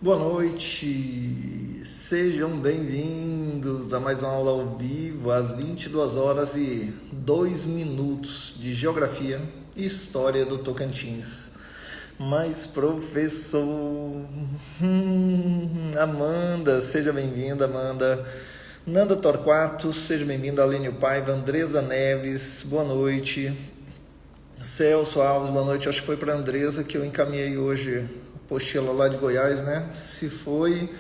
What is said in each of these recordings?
Boa noite, sejam bem-vindos a mais uma aula ao vivo às 22 horas e 2 minutos de Geografia e História do Tocantins. Mas professor, Amanda, seja bem-vinda, Amanda. Nanda Torquato, seja bem-vinda. Alênio Paiva, Andresa Neves, boa noite. Celso Alves, boa noite. Acho que foi para a Andresa que eu encaminhei hoje apostila lá de Goiás, né? Se foi,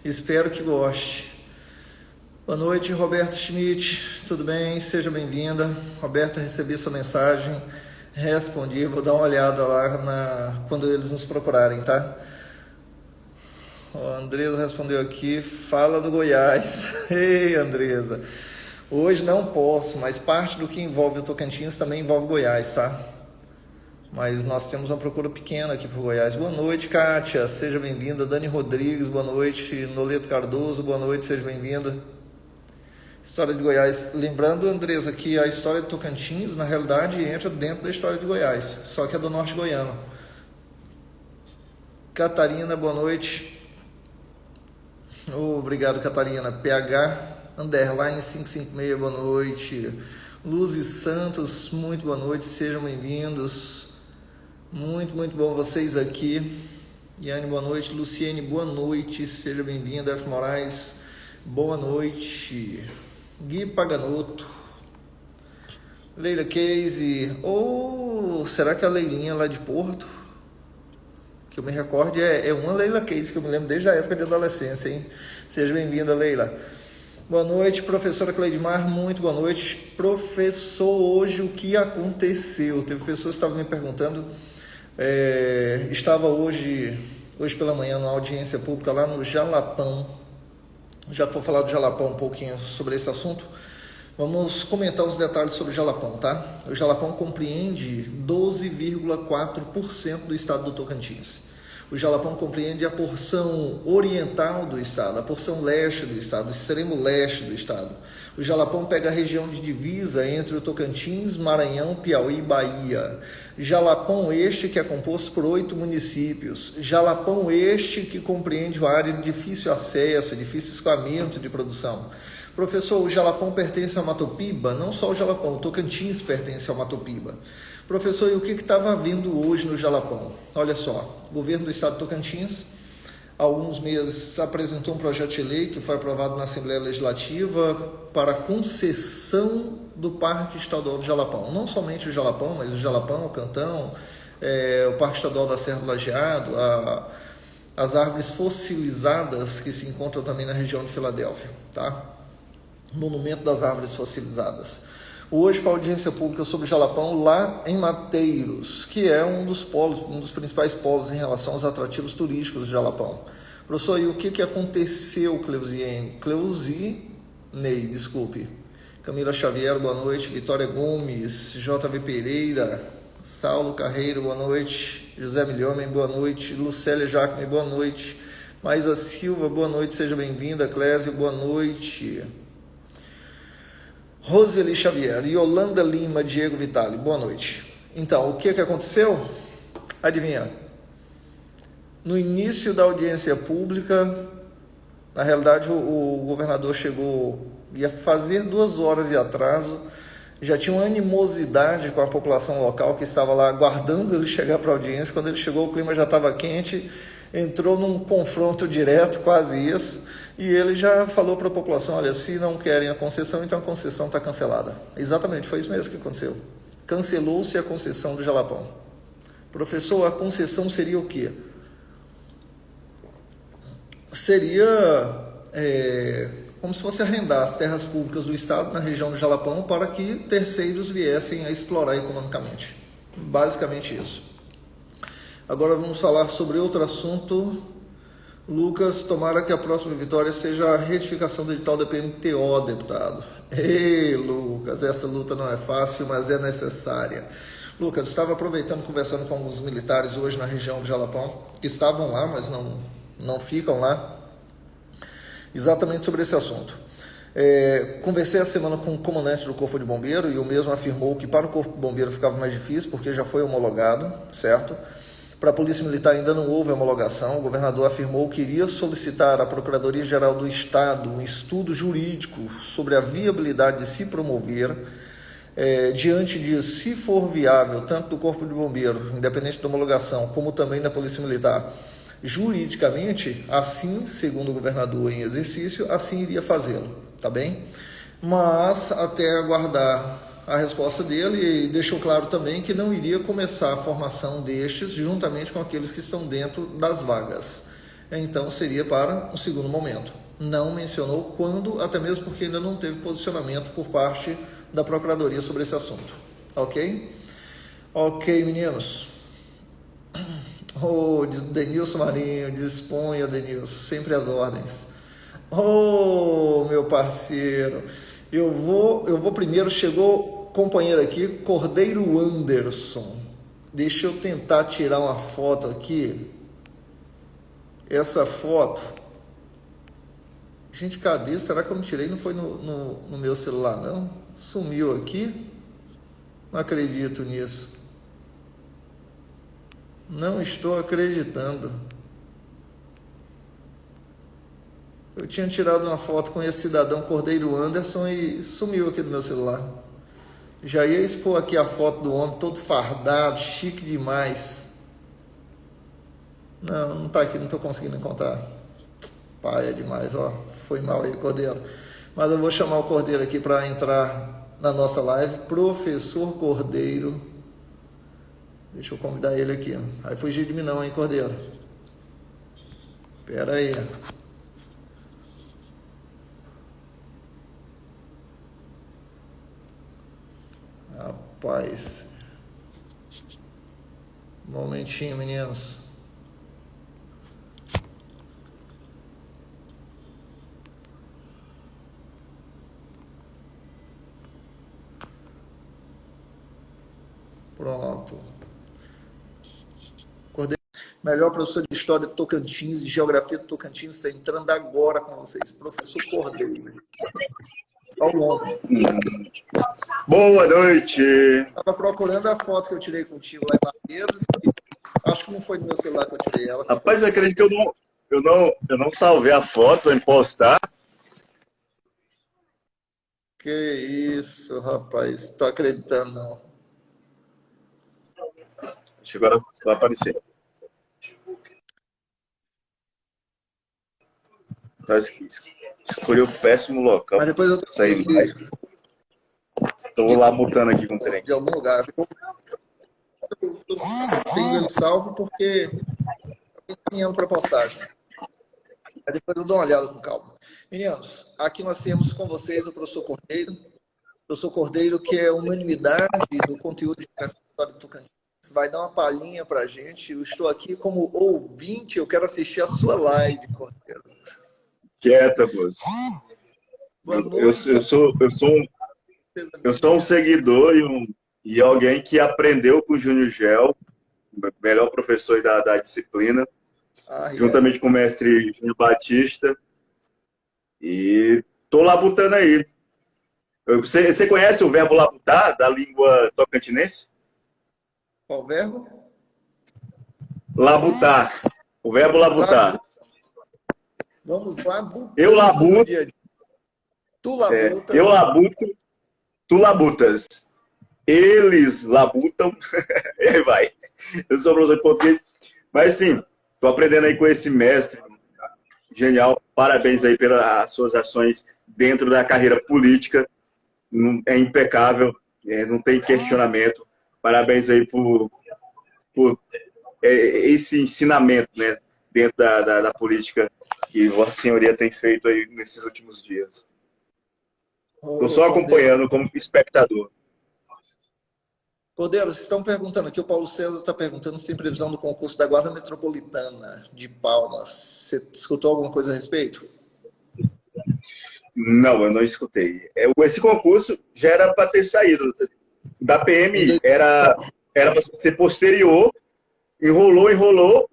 espero que goste. Boa noite, Roberto Schmidt, tudo bem? Seja bem-vinda. Roberta, recebi sua mensagem, respondi, vou dar uma olhada lá quando eles nos procurarem, tá? A Andresa respondeu aqui, fala do Goiás. Ei, Andresa, hoje não posso, mas parte do que envolve o Tocantins também envolve Goiás, tá? Mas nós temos uma procura pequena aqui para o Goiás. Boa noite, Kátia, seja bem-vinda. Dani Rodrigues, boa noite. Noleto Cardoso, boa noite, seja bem-vinda. História de Goiás. Lembrando, Andresa, que a história de Tocantins, na realidade, entra dentro da história de Goiás, só que é do norte goiano. Catarina, boa noite. Obrigado, Catarina. PH_556, boa noite. Luz e Santos, muito boa noite, sejam bem-vindos. Muito bom vocês aqui. Yane, boa noite. Luciene, boa noite, seja bem-vinda. F. Moraes, boa noite. Gui Paganoto. Leila Casey. Será que a Leilinha lá de Porto? Que eu me recorde é uma Leila Casey, que eu me lembro desde a época de adolescência, hein? Seja bem-vinda, Leila. Boa noite, professora Cleidmar, muito boa noite. Professor, hoje o que aconteceu? Teve pessoas que estavam me perguntando, estava hoje pela manhã numa audiência pública lá no Jalapão, já vou falar do Jalapão um pouquinho sobre esse assunto. Vamos comentar os detalhes sobre o Jalapão, tá? O Jalapão compreende 12,4% do estado do Tocantins. O Jalapão compreende a porção oriental do estado, a porção leste do estado, o extremo leste do estado. O Jalapão pega a região de divisa entre o Tocantins, Maranhão, Piauí e Bahia. Jalapão este que é composto por 8 municípios. Jalapão este que compreende uma área de difícil acesso, difícil escoamento de produção. Professor, o Jalapão pertence ao Mato Piba? Não só o Jalapão, o Tocantins pertence ao Mato Piba. Professor, e o que estava havendo hoje no Jalapão? Olha só, o governo do estado de Tocantins, há alguns meses, apresentou um projeto de lei que foi aprovado na Assembleia Legislativa para concessão do Parque Estadual do Jalapão. Não somente o Jalapão, mas o Jalapão, o Cantão, o Parque Estadual da Serra do Lajeado, as árvores fossilizadas que se encontram também na região de Filadélfia, tá? Monumento das Árvores Fossilizadas. Hoje foi audiência pública sobre o Jalapão lá em Mateiros, que é um dos principais polos em relação aos atrativos turísticos do Jalapão. Professor, e o que aconteceu, Cleusinei, desculpe. Camila Xavier, boa noite. Vitória Gomes, JV Pereira, Saulo Carreiro, boa noite. José Milhomem, boa noite. Lucélia Jacome, boa noite. Maísa Silva, boa noite, seja bem-vinda. Clésio, boa noite. Roseli Xavier, Yolanda Lima, Diego Vitali, boa noite. Então, o que aconteceu? Adivinha? No início da audiência pública, na realidade o governador chegou, ia fazer 2 horas de atraso, já tinha uma animosidade com a população local que estava lá aguardando ele chegar para a audiência. Quando ele chegou, o clima já estava quente, entrou num confronto direto, quase isso. E ele já falou para a população, olha, se não querem a concessão, então a concessão está cancelada. Exatamente, foi isso mesmo que aconteceu. Cancelou-se a concessão do Jalapão. Professor, a concessão seria o quê? Seria como se fosse arrendar as terras públicas do estado na região do Jalapão para que terceiros viessem a explorar economicamente. Basicamente isso. Agora vamos falar sobre outro assunto. Lucas, tomara que a próxima vitória seja a retificação do edital da PMTO, deputado. Ei, Lucas, essa luta não é fácil, mas é necessária. Lucas, estava aproveitando, conversando com alguns militares hoje na região do Jalapão, que estavam lá, mas não ficam lá, exatamente sobre esse assunto. Conversei a semana com o comandante do Corpo de Bombeiro e o mesmo afirmou que para o Corpo de Bombeiro ficava mais difícil, porque já foi homologado, certo? Para a Polícia Militar ainda não houve homologação. O governador afirmou que iria solicitar à Procuradoria-Geral do Estado um estudo jurídico sobre a viabilidade de se promover, diante de, se for viável, tanto do Corpo de Bombeiro, independente da homologação, como também da Polícia Militar, juridicamente, assim, segundo o governador em exercício, assim iria fazê-lo, tá bem? Mas até aguardar a resposta dele, e deixou claro também que não iria começar a formação destes juntamente com aqueles que estão dentro das vagas. Então seria para um segundo momento. Não mencionou quando, até mesmo porque ainda não teve posicionamento por parte da Procuradoria sobre esse assunto. Ok? Ok, meninos. Oh, Denilson Marinho, disponha, Denilson, sempre às ordens. Oh, meu parceiro, eu vou primeiro, chegou companheiro aqui, Cordeiro Anderson. Deixa eu tentar tirar uma foto aqui. Essa foto, gente, cadê? Será que eu não tirei? Não foi no meu celular, não? Sumiu aqui? Não acredito nisso. Não estou acreditando. Eu tinha tirado uma foto com esse cidadão Cordeiro Anderson e sumiu aqui do meu celular. Já ia expor aqui a foto do homem todo fardado, chique demais. Não tá aqui, não estou conseguindo encontrar. Pai, é demais, ó. Foi mal aí, Cordeiro. Mas eu vou chamar o Cordeiro aqui para entrar na nossa live. Professor Cordeiro. Deixa eu convidar ele aqui. Vai fugir de mim não, hein, Cordeiro? Pera aí. Rapaz. Um momentinho, meninos. Pronto. Cordeiro, melhor professor de História do Tocantins e Geografia do Tocantins, está entrando agora com vocês. Professor Cordeiro. Ao longo. Boa noite. Estava procurando a foto que eu tirei contigo lá em Barreiros. Acho que não foi no meu celular que eu tirei ela. Rapaz, eu acredito que eu não salvei a foto em postar. Que isso, rapaz. Tô acreditando, não. Acho que agora vai aparecer. Escolhi o péssimo local. Mas depois eu sair mais. Estou lá mutando aqui com o trem. De algum lugar. Eu tenho ele salvo porque eu estou caminhando para a postagem. Mas depois eu dou uma olhada com calma. Meninos, aqui nós temos com vocês o professor Cordeiro. O professor Cordeiro, que é unanimidade do conteúdo de História do Tocantins. Vai dar uma palhinha para a gente. Eu estou aqui como ouvinte, eu quero assistir a sua live, Cordeiro. Quieta, moço. Eu sou um seguidor e alguém que aprendeu com o Júnior Gel, melhor professor da disciplina, juntamente com o mestre Júnior Batista. E tô labutando aí. Você conhece o verbo labutar da língua tocantinense? Qual verbo? Labutar. O verbo labutar. Vamos lá. Eu labuto. Tu labutas. Eu labuto. Tu labutas. Eles labutam. E aí vai. Eu sou professor de português. Mas sim, tô aprendendo aí com esse mestre. Genial. Parabéns aí pelas suas ações dentro da carreira política. É impecável. Não tem questionamento. Parabéns aí por esse ensinamento, né, dentro da política que Vossa Senhoria tem feito aí nesses últimos dias. Estou só acompanhando como espectador. Cordeiro, vocês estão perguntando aqui, o Paulo César está perguntando se tem previsão do concurso da Guarda Metropolitana de Palmas. Você escutou alguma coisa a respeito? Não, eu não escutei. Esse concurso já era para ter saído. Da PM era para ser posterior, enrolou.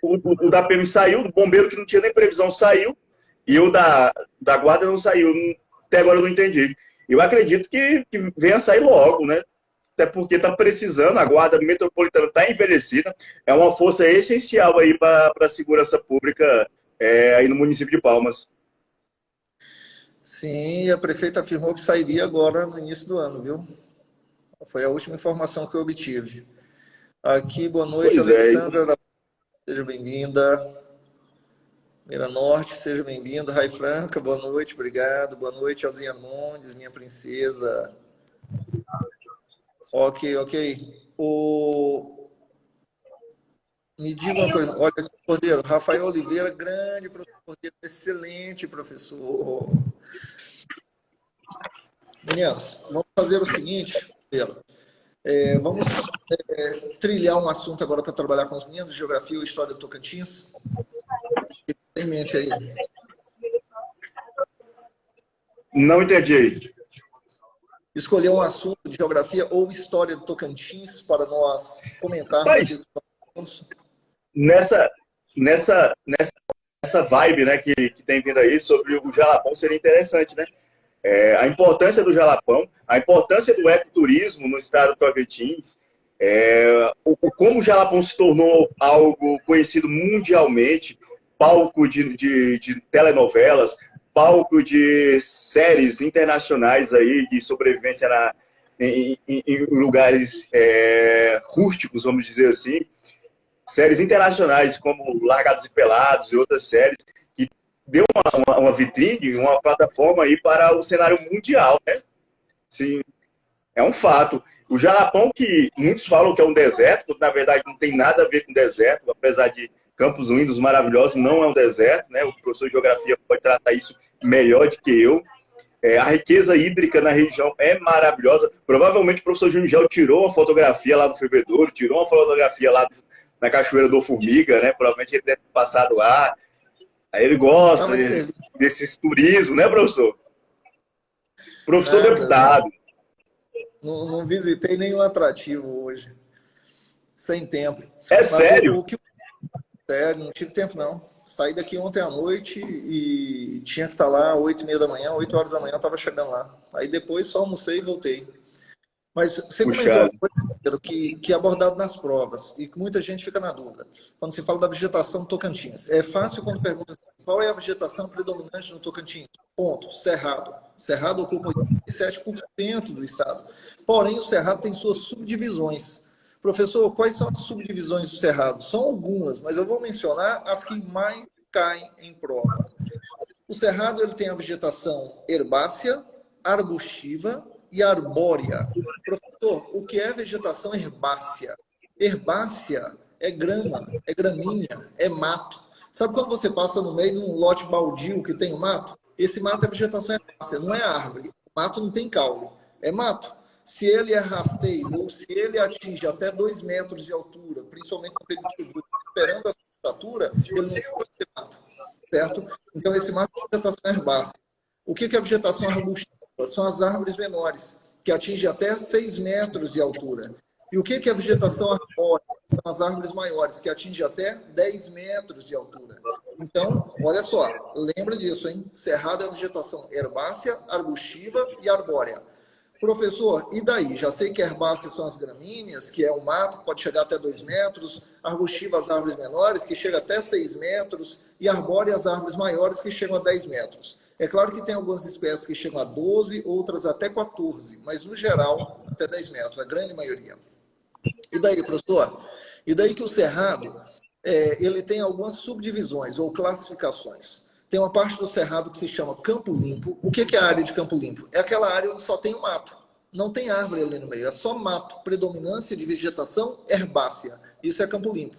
O da PM saiu, do bombeiro que não tinha nem previsão saiu, e o da Guarda não saiu. Até agora eu não entendi. Eu acredito que venha sair logo, né? até porque está precisando, a Guarda Metropolitana está envelhecida, é uma força essencial aí para a segurança pública aí no município de Palmas. Sim, a prefeita afirmou que sairia agora no início do ano, viu? Foi a última informação que eu obtive. Aqui, boa noite, Pois é. Alexandra, seja bem-vinda. Mira Norte, seja bem-vinda. Rai Franca, boa noite, obrigado. Boa noite, Alzinha Mondes, minha princesa. Ok. Me diga uma coisa, olha, Cordeiro, Rafael Oliveira, grande professor Cordeiro, excelente professor. Meninos, vamos fazer o seguinte, Cordeiro. Vamos trilhar um assunto agora para trabalhar com os meninos, geografia ou história do Tocantins. O que tem em mente aí? Não entendi. Escolher um assunto de geografia ou história do Tocantins para nós comentarmos. Nessa vibe, né, que tem vindo aí sobre o Jalapão seria interessante, né? A importância do Jalapão, a importância do ecoturismo no estado do Tocantins, como o Jalapão se tornou algo conhecido mundialmente, palco de telenovelas, palco de séries internacionais aí de sobrevivência em lugares rústicos, vamos dizer assim, séries internacionais como Largados e Pelados e outras séries, que deu uma vitrine, uma plataforma aí para o cenário mundial, né? Sim, é um fato. O Jalapão, que muitos falam que é um deserto, na verdade não tem nada a ver com deserto, apesar de campos lindos, maravilhosos, não é um deserto, né? O professor de geografia pode tratar isso melhor do que eu. A riqueza hídrica na região é maravilhosa. Provavelmente o professor Junigel tirou uma fotografia lá do Fervedouro, tirou uma fotografia lá na Cachoeira do Formiga, né? Provavelmente ele deve ter passado lá. Aí ele gosta desses turismo, né, professor? Professor deputado. Não visitei nenhum atrativo hoje. Sem tempo. É sério? Sério, não tive tempo não. Saí daqui ontem à noite e tinha que estar lá 8h30 da manhã, 8 horas da manhã eu estava chegando lá. Aí depois só almocei e voltei. Mas você comentou uma coisa que é abordado nas provas e que muita gente fica na dúvida. Quando se fala da vegetação do Tocantins. É fácil quando pergunta qual é a vegetação predominante no Tocantins. Ponto. Cerrado. Cerrado ocupa 87% do estado. Porém, o Cerrado tem suas subdivisões. Professor, quais são as subdivisões do Cerrado? São algumas, mas eu vou mencionar as que mais caem em prova. O Cerrado ele tem a vegetação herbácea, arbustiva e arbórea. Professor, o que é vegetação herbácea? Herbácea é grama, é gramínea, é mato. Sabe quando você passa no meio de um lote baldio que tem um mato? Esse mato é vegetação herbácea, não é árvore. O mato não tem caule, é mato. Se ele é rasteiro ou se ele atinge até 2 metros de altura, principalmente no período chuvoso, esperando a temperatura, ele não pode ser mato, certo? Então, esse mato é vegetação herbácea. O que é a vegetação arbustiva? São as árvores menores, que atingem até 6 metros de altura. E o que é a vegetação arbórea? São as árvores maiores, que atingem até 10 metros de altura. Então, olha só, lembra disso, hein? Cerrado é a vegetação herbácea, arbustiva e arbórea. Professor, e daí? Já sei que herbáceas são as gramíneas, que é um mato que pode chegar até 2 metros, arbustiva as árvores menores, que chegam até 6 metros, e arbórea as árvores maiores, que chegam a 10 metros. É claro que tem algumas espécies que chegam a 12, outras até 14, mas no geral até 10 metros, a grande maioria. E daí, professor? E daí que o Cerrado, ele tem algumas subdivisões ou classificações. Tem uma parte do Cerrado que se chama Campo Limpo. O que é a área de Campo Limpo? É aquela área onde só tem o mato. Não tem árvore ali no meio, é só mato. Predominância de vegetação herbácea. Isso é Campo Limpo.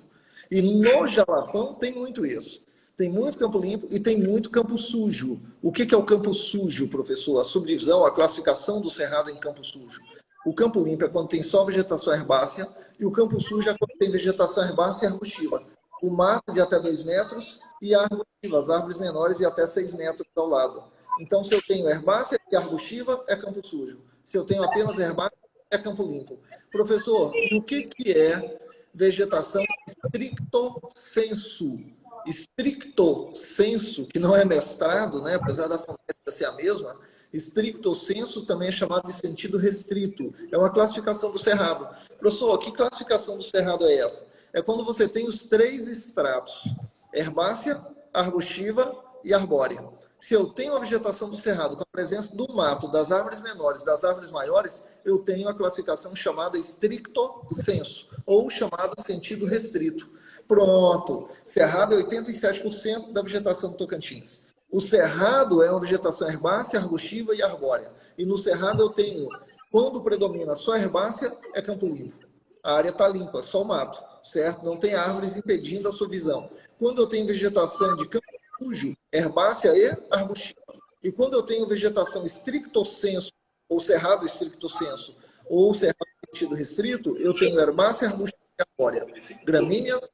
E no Jalapão tem muito isso. Tem muito campo limpo e tem muito campo sujo. O que é o campo sujo, professor? A subdivisão, a classificação do Cerrado em campo sujo. O campo limpo é quando tem só vegetação herbácea e o campo sujo é quando tem vegetação herbácea e arbustiva. O mato de até 2 metros e a arbustiva, as árvores menores de até 6 metros ao lado. Então, se eu tenho herbácea e arbustiva, é campo sujo. Se eu tenho apenas herbácea, é campo limpo. Professor, e o que é vegetação stricto sensu? Stricto sensu, que não é mestrado, né? Apesar da fonética ser a mesma, Stricto sensu também é chamado de sentido restrito. É uma classificação do cerrado. Professor, que classificação do cerrado é essa? É quando você tem os 3 estratos: herbácea, arbustiva e arbórea. Se eu tenho a vegetação do cerrado com a presença do mato, das árvores menores, das árvores maiores, eu tenho a classificação chamada stricto sensu, ou chamada sentido restrito. Pronto. Cerrado é 87% da vegetação do Tocantins. O cerrado é uma vegetação herbácea, arbustiva e arbórea. E no cerrado eu tenho, quando predomina só herbácea, é campo limpo. A área está limpa, só o mato, certo? Não tem árvores impedindo a sua visão. Quando eu tenho vegetação de campo sujo, herbácea e arbustiva. E quando eu tenho vegetação stricto sensu, ou cerrado stricto sensu, ou cerrado sentido restrito, eu tenho herbácea, arbustiva e arbórea. Gramíneas,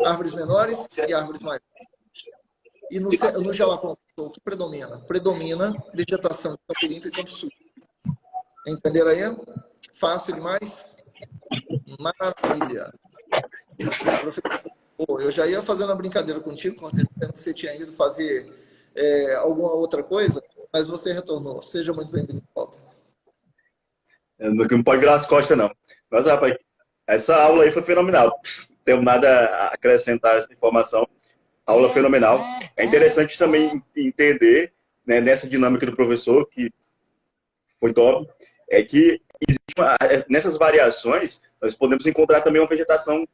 árvores menores e árvores maiores. E no Jalapão, o que predomina? Predomina vegetação de campo limpo e campo sujo. Entenderam aí? Fácil demais? Maravilha. Professor, eu já ia fazendo uma brincadeira contigo, contando que você tinha ido fazer alguma outra coisa, mas você retornou. Seja muito bem-vindo de volta. Não pode virar as costas, não. Mas, rapaz, essa aula aí foi fenomenal. Não tenho nada a acrescentar essa informação. Aula fenomenal. É interessante também entender, né, nessa dinâmica do professor, que foi top, é que nessas variações nós podemos encontrar também uma vegetação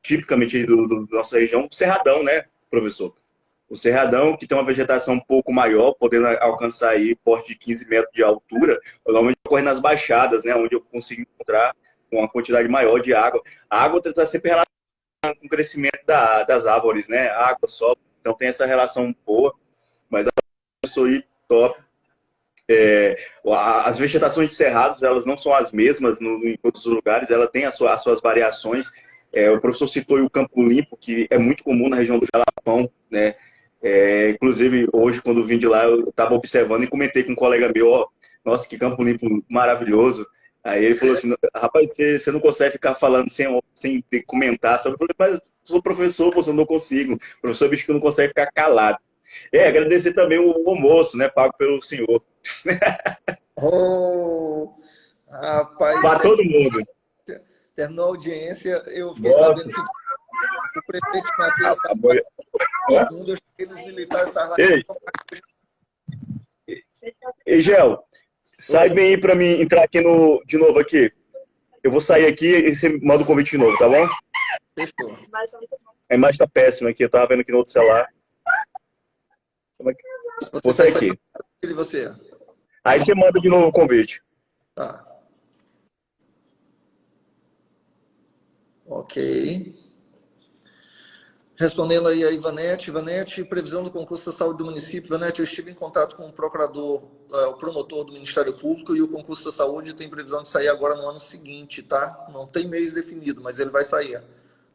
tipicamente da nossa região, o cerradão, né, professor? O cerradão, que tem uma vegetação um pouco maior, podendo alcançar aí porte de 15 metros de altura, normalmente ocorre nas baixadas, né, onde eu consigo encontrar uma quantidade maior de água. A água está sempre relacionada com o crescimento das árvores, né? Água, solo, então tem essa relação boa, mas a professor aí, top. As vegetações de cerrados, elas não são as mesmas em todos os lugares, ela tem as suas variações. O professor citou o campo limpo, que é muito comum na região do Jalapão, né? Inclusive, hoje, quando vim de lá, eu estava observando e comentei com um colega meu, ó, nossa, que campo limpo maravilhoso. Aí ele falou assim, rapaz, você não consegue ficar falando sem comentar. Eu falei, mas eu sou professor, eu não consigo. O professor é bicho que não consegue ficar calado. Agradecer também o almoço, né, pago pelo senhor. Oh, rapaz, Para todo mundo. Terminou a audiência, eu fiquei Nossa. sabendo que o prefeito Matheus estava todo mundo, eu cheguei nos militares. Ei, Gel, sai bem aí para mim entrar aqui de novo aqui. Eu vou sair aqui e você manda o convite de novo, tá bom? Fechou. A imagem tá péssima aqui, eu tava vendo aqui no outro celular. Vou sair aqui. Você. Aí você manda de novo o convite. Tá. Ok. Respondendo aí a Ivanete. Ivanete, previsão do concurso da saúde do município. Ivanete, eu estive em contato com o procurador, o promotor do Ministério Público, e o concurso da saúde tem previsão de sair agora no ano seguinte, tá? Não tem mês definido, mas ele vai sair.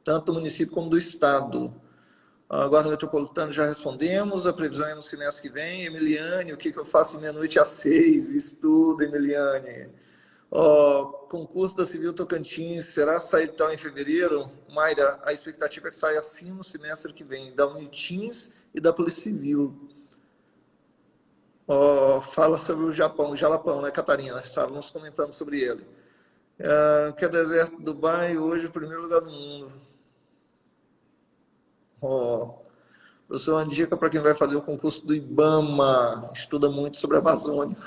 Tanto do município como do estado. Agora no metropolitano já respondemos, a previsão é no semestre que vem. Emiliane, o que eu faço em meia-noite às 6? Estuda, Emiliane. Concurso da Civil Tocantins, será sair então em fevereiro? Mayra, a expectativa é que saia assim no semestre que vem, da Unitins e da Polícia Civil. Fala sobre o Japão, Jalapão, né, Catarina? Estávamos comentando sobre ele. Que é deserto do Dubai, hoje o primeiro lugar do mundo. Professor, uma dica para quem vai fazer o concurso do IBAMA, estuda muito sobre a Amazônia,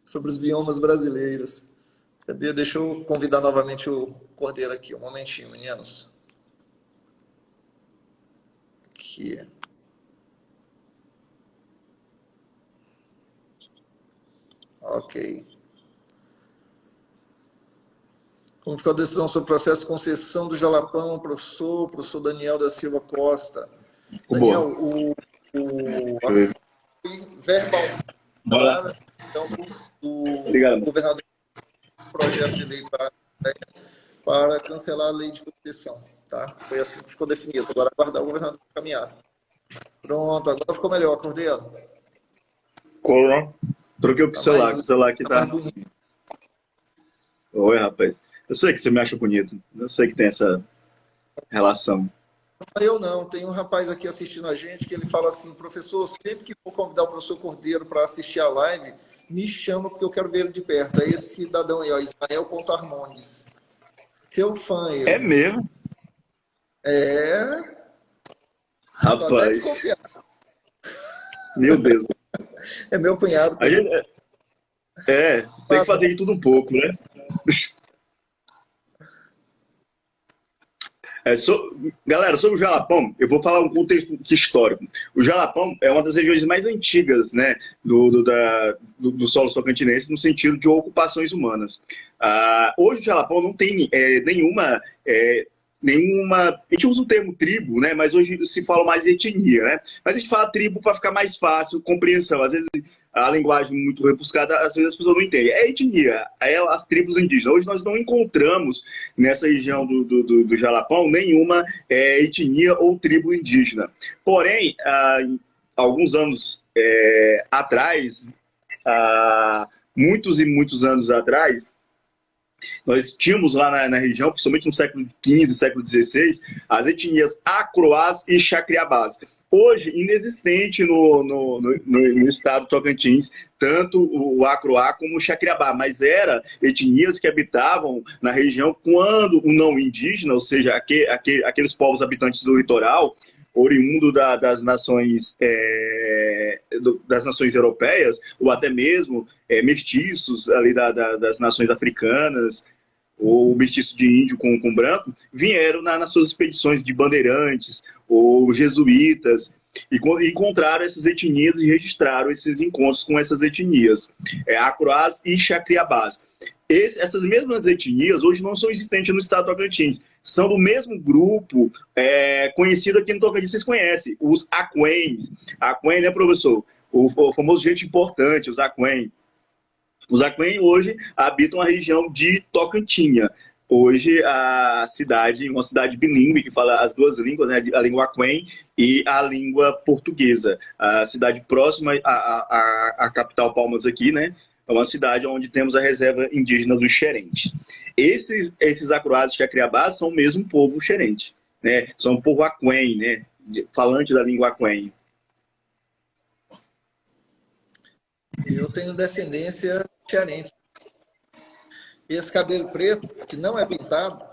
sobre os biomas brasileiros. Cadê? Deixa eu convidar novamente o Cordeiro aqui, um momentinho, meninos. Aqui. Ok. Como ficou a decisão sobre o processo de concessão do Jalapão, professor Daniel da Silva Costa? Daniel, verbal então, do governador projeto de lei para cancelar a lei de concessão, tá? Foi assim que ficou definido. Agora aguardar o governador caminhar. Pronto, agora ficou melhor, Cordeiro. Troquei o celular, o celular aqui tá. Oi, rapaz. Eu sei que você me acha bonito. Eu sei que tem essa relação. Não só eu não, tem um rapaz aqui assistindo a gente que ele fala assim, professor, sempre que for convidar o professor Cordeiro para assistir a live, me chama porque eu quero ver ele de perto. É esse cidadão aí, ó, Ismael.Armondes. Seu fã, É ele. mesmo? É. Tô até Rapaz, desconfiado. meu Deus. É meu cunhado, A pegou. gente, tem que fazer de tudo um pouco, né? Galera, sobre o Jalapão, eu vou falar um contexto histórico. O Jalapão é uma das regiões mais antigas, né, do solo tocantinense, no sentido de ocupações humanas. Hoje o Jalapão não tem nenhuma. A gente usa o termo tribo, né? Mas hoje se fala mais etnia, né? Mas a gente fala tribo para ficar mais fácil, compreensão. Às vezes a linguagem muito rebuscada, às vezes as pessoas não entendem. É etnia, é as tribos indígenas. Hoje nós não encontramos nessa região do Jalapão nenhuma etnia ou tribo indígena. Porém, alguns anos atrás, muitos e muitos anos atrás, nós tínhamos lá na região, principalmente no século XV, século XVI, as etnias Acroás e Chacriabás. Hoje, inexistente no estado de Tocantins, tanto o Acroá como o Chacriabá, mas eram etnias que habitavam na região quando o não indígena, ou seja, aqueles povos habitantes do litoral, oriundo das nações europeias, ou até mesmo mestiços ali das nações africanas, ou mestiço de índio com branco, vieram nas suas expedições de bandeirantes ou jesuítas e encontraram essas etnias e registraram esses encontros com essas etnias, Acroás e Chacriabás. Essas mesmas etnias hoje não são existentes no estado do Tocantins, são do mesmo grupo conhecido aqui no Tocantins, vocês conhecem, os Aquens. Aquém, né, professor? O famoso gente importante, os Aquém. Os Aquém hoje habitam a região de Tocantinha. Hoje a cidade, uma cidade bilíngue que fala as duas línguas, né, a língua Aquém e a língua portuguesa. A cidade próxima à capital Palmas aqui, né, é uma cidade onde temos a reserva indígena dos Xerentes. Esses Acroás e Chacriabás são o mesmo povo xerente, né, são o povo Aquém, né, falante da língua Aquém. Eu tenho descendência xerente. Esse cabelo preto, que não é pintado,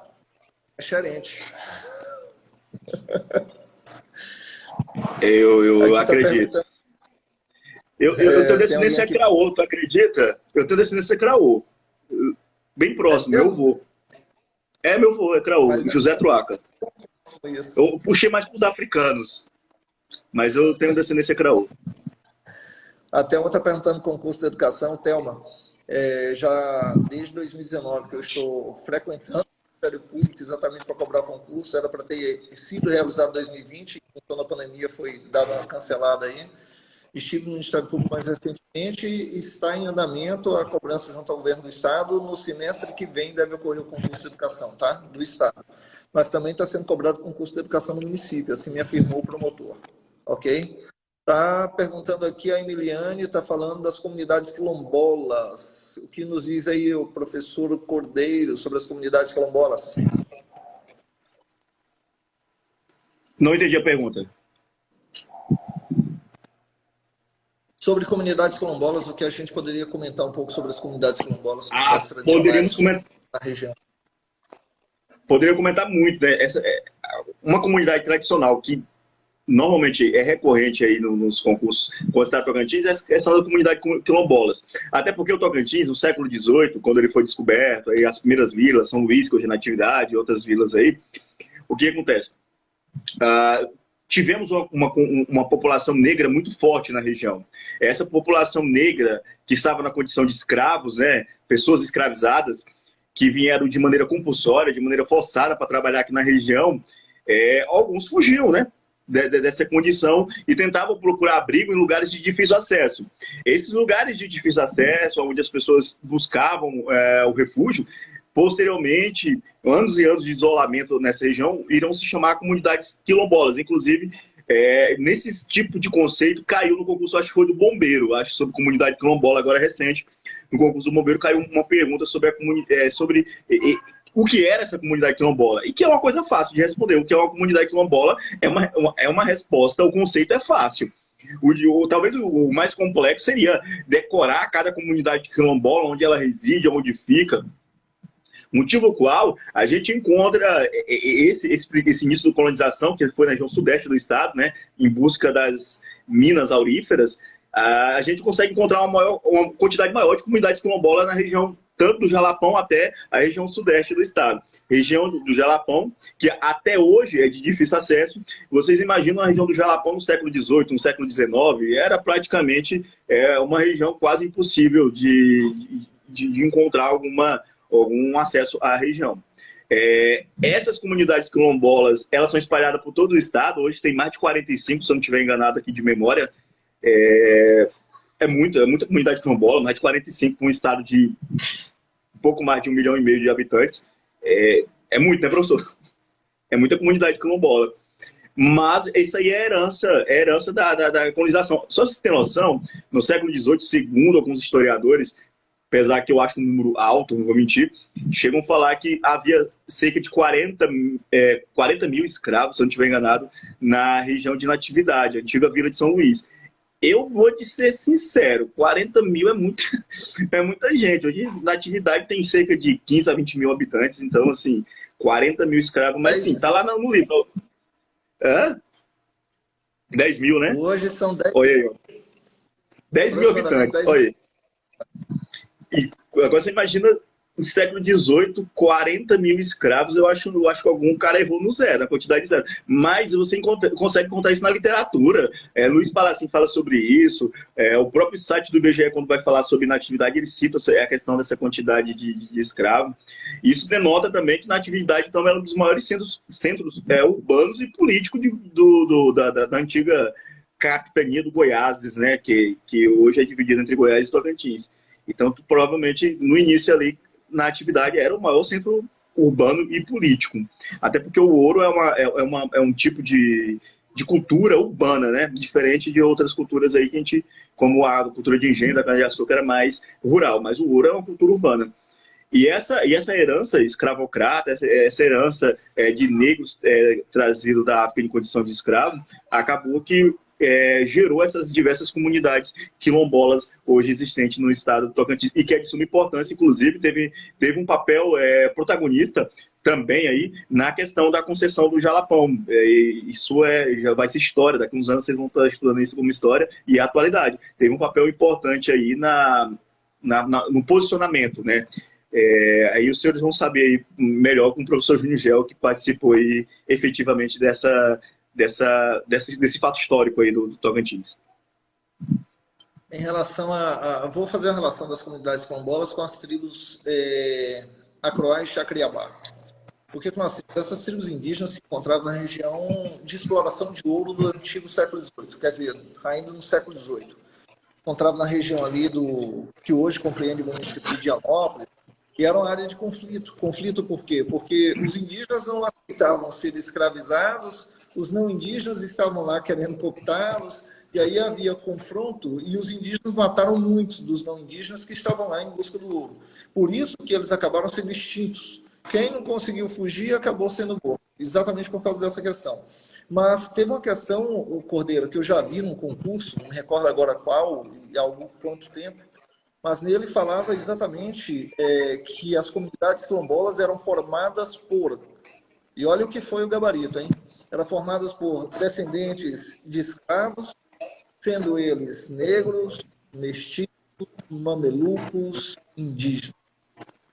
é xerente. Eu acredito. Tá eu tenho descendência craô, tu acredita? Eu tenho descendência craô. Bem próximo, meu avô. Meu avô é craô, José Truaca. Eu puxei mais para os africanos, mas eu tenho descendência craô. A Thelma está perguntando concurso de educação. Thelma, já desde 2019 que eu estou frequentando o Ministério Público exatamente para cobrar concurso, era para ter sido realizado em 2020, então na pandemia foi dada uma cancelada aí. Estive no Ministério Público mais recentemente e está em andamento a cobrança junto ao governo do Estado. No semestre que vem deve ocorrer o concurso de educação, tá? Do Estado. Mas também está sendo cobrado o concurso de educação no município, assim me afirmou o promotor. Ok? Está perguntando aqui a Emiliane, está falando das comunidades quilombolas. O que nos diz aí o professor Cordeiro sobre as comunidades quilombolas? Não entendi a pergunta. Sobre comunidades quilombolas, o que a gente poderia comentar um pouco sobre as comunidades quilombolas, poderíamos comentar da região? Poderia comentar muito, né? Essa é uma comunidade tradicional que normalmente é recorrente aí nos concursos com o Estado do Tocantins, essa da comunidade quilombolas. Até porque o Tocantins, no século XVIII, quando ele foi descoberto, aí as primeiras vilas, São Luís, que hoje é Natividade, e outras vilas aí, o que acontece? Tivemos uma população negra muito forte na região. Essa população negra, que estava na condição de escravos, né, pessoas escravizadas, que vieram de maneira compulsória, de maneira forçada para trabalhar aqui na região, alguns fugiam, né, dessa condição e tentavam procurar abrigo em lugares de difícil acesso. Esses lugares de difícil acesso, onde as pessoas buscavam o refúgio, posteriormente, anos e anos de isolamento nessa região, irão se chamar comunidades quilombolas. Inclusive, nesse tipo de conceito, caiu no concurso, acho que foi do Bombeiro, acho, sobre comunidade quilombola, agora recente. No concurso do Bombeiro caiu uma pergunta sobre o que era essa comunidade quilombola. E que é uma coisa fácil de responder. O que é uma comunidade quilombola é uma resposta, o conceito é fácil. Talvez o mais complexo seria decorar cada comunidade quilombola, onde ela reside, onde fica. Motivo qual a gente encontra esse início da colonização, que foi na região sudeste do estado, né, em busca das minas auríferas, a gente consegue encontrar uma quantidade maior de comunidades quilombolas na região, tanto do Jalapão até a região sudeste do estado. Região do Jalapão, que até hoje é de difícil acesso. Vocês imaginam a região do Jalapão no século XVIII, no século XIX, era praticamente uma região quase impossível de encontrar algum acesso à região. Essas comunidades quilombolas, elas são espalhadas por todo o estado. Hoje tem mais de 45, se eu não estiver enganado aqui de memória. É muita comunidade quilombola, mais de 45 para um estado de um pouco mais de 1,5 milhão de habitantes. É muito, né, professor? É muita comunidade quilombola. Mas isso aí é herança da colonização. Só para vocês terem noção, no século XVIII, segundo alguns historiadores, apesar que eu acho um número alto, não vou mentir, chegam a falar que havia cerca de 40 mil escravos, se eu não estiver enganado, na região de Natividade, a antiga Vila de São Luís. Eu vou te ser sincero, 40 mil é muita gente. Hoje, Natividade tem cerca de 15 a 20 mil habitantes, então, assim, 40 mil escravos, mas, assim, tá lá no livro. 10 mil, né? Hoje são 10 Olha aí, 10 mil habitantes, olha aí. E agora você imagina, no século XVIII, 40 mil escravos. Eu acho que algum cara errou no zero, na quantidade zero. Mas você consegue contar isso na literatura. Luiz Palacin fala sobre isso. O próprio site do IBGE, quando vai falar sobre natividade, ele cita a questão dessa quantidade de escravos. Isso denota também que Natividade então, era um dos maiores centros urbanos e políticos da antiga capitania do Goiás, né? Que hoje é dividida entre Goiás e Tocantins. Então, provavelmente, no início ali, Natividade era o maior centro urbano e político. Até porque o ouro é um tipo de cultura urbana, né? Diferente de outras culturas aí que a gente, como a cultura de engenho da cana-de-açúcar, era mais rural. Mas o ouro é uma cultura urbana. E essa herança escravocrata, essa herança de negros trazido da África em condição de escravo, acabou que gerou essas diversas comunidades quilombolas hoje existentes no estado do Tocantins, e que é de suma importância, inclusive teve um papel protagonista também aí na questão da concessão do Jalapão. Isso já vai ser história, daqui a uns anos vocês vão estar estudando isso como história, e é atualidade. Teve um papel importante aí no posicionamento, né? Aí os senhores vão saber aí melhor com o professor Júnior Gel, que participou aí, efetivamente desse fato histórico aí do Tocantins. Em relação vou fazer a relação das comunidades quilombolas com as tribos Acroá e Chacriabá. Porque essas tribos indígenas se encontravam na região de exploração de ouro do antigo século XVIII, quer dizer, ainda no século XVIII. Encontravam na região ali que hoje compreende o município de Dianópolis, e era uma área de conflito. Conflito por quê? Porque os indígenas não aceitavam ser escravizados, os não indígenas estavam lá querendo cooptá-los, e aí havia confronto, e os indígenas mataram muitos dos não indígenas que estavam lá em busca do ouro. Por isso que eles acabaram sendo extintos. Quem não conseguiu fugir acabou sendo morto, exatamente por causa dessa questão. Mas teve uma questão, o Cordeiro, que eu já vi num concurso, não me recordo agora qual, e há algum quanto tempo, mas nele falava exatamente que as comunidades quilombolas eram formadas por... E olha o que foi o gabarito, hein? Eram formadas por descendentes de escravos, sendo eles negros, mestiços, mamelucos, indígenas.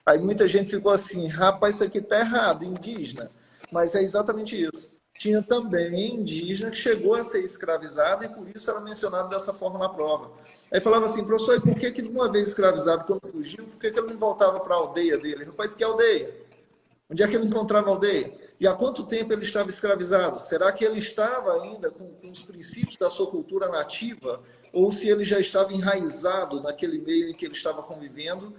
Aí muita gente ficou assim, rapaz, isso aqui está errado, indígena. Mas é exatamente isso. Tinha também indígena que chegou a ser escravizado e por isso era mencionado dessa forma na prova. Aí falava assim, professor, e por que de uma vez escravizado, quando fugiu, por que ele não voltava para a aldeia dele? Rapaz, que aldeia? Onde é que ele encontrava a aldeia? E há quanto tempo ele estava escravizado? Será que ele estava ainda com os princípios da sua cultura nativa? Ou se ele já estava enraizado naquele meio em que ele estava convivendo,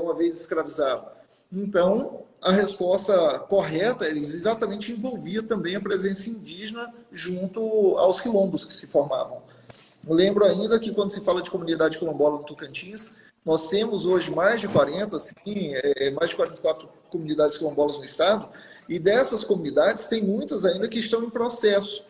uma vez escravizado? Então, a resposta correta exatamente envolvia também a presença indígena junto aos quilombos que se formavam. Eu lembro ainda que quando se fala de comunidade quilombola no Tocantins, nós temos hoje mais de 40, mais de 44 comunidades quilombolas no estado, e dessas comunidades tem muitas ainda que estão em processo.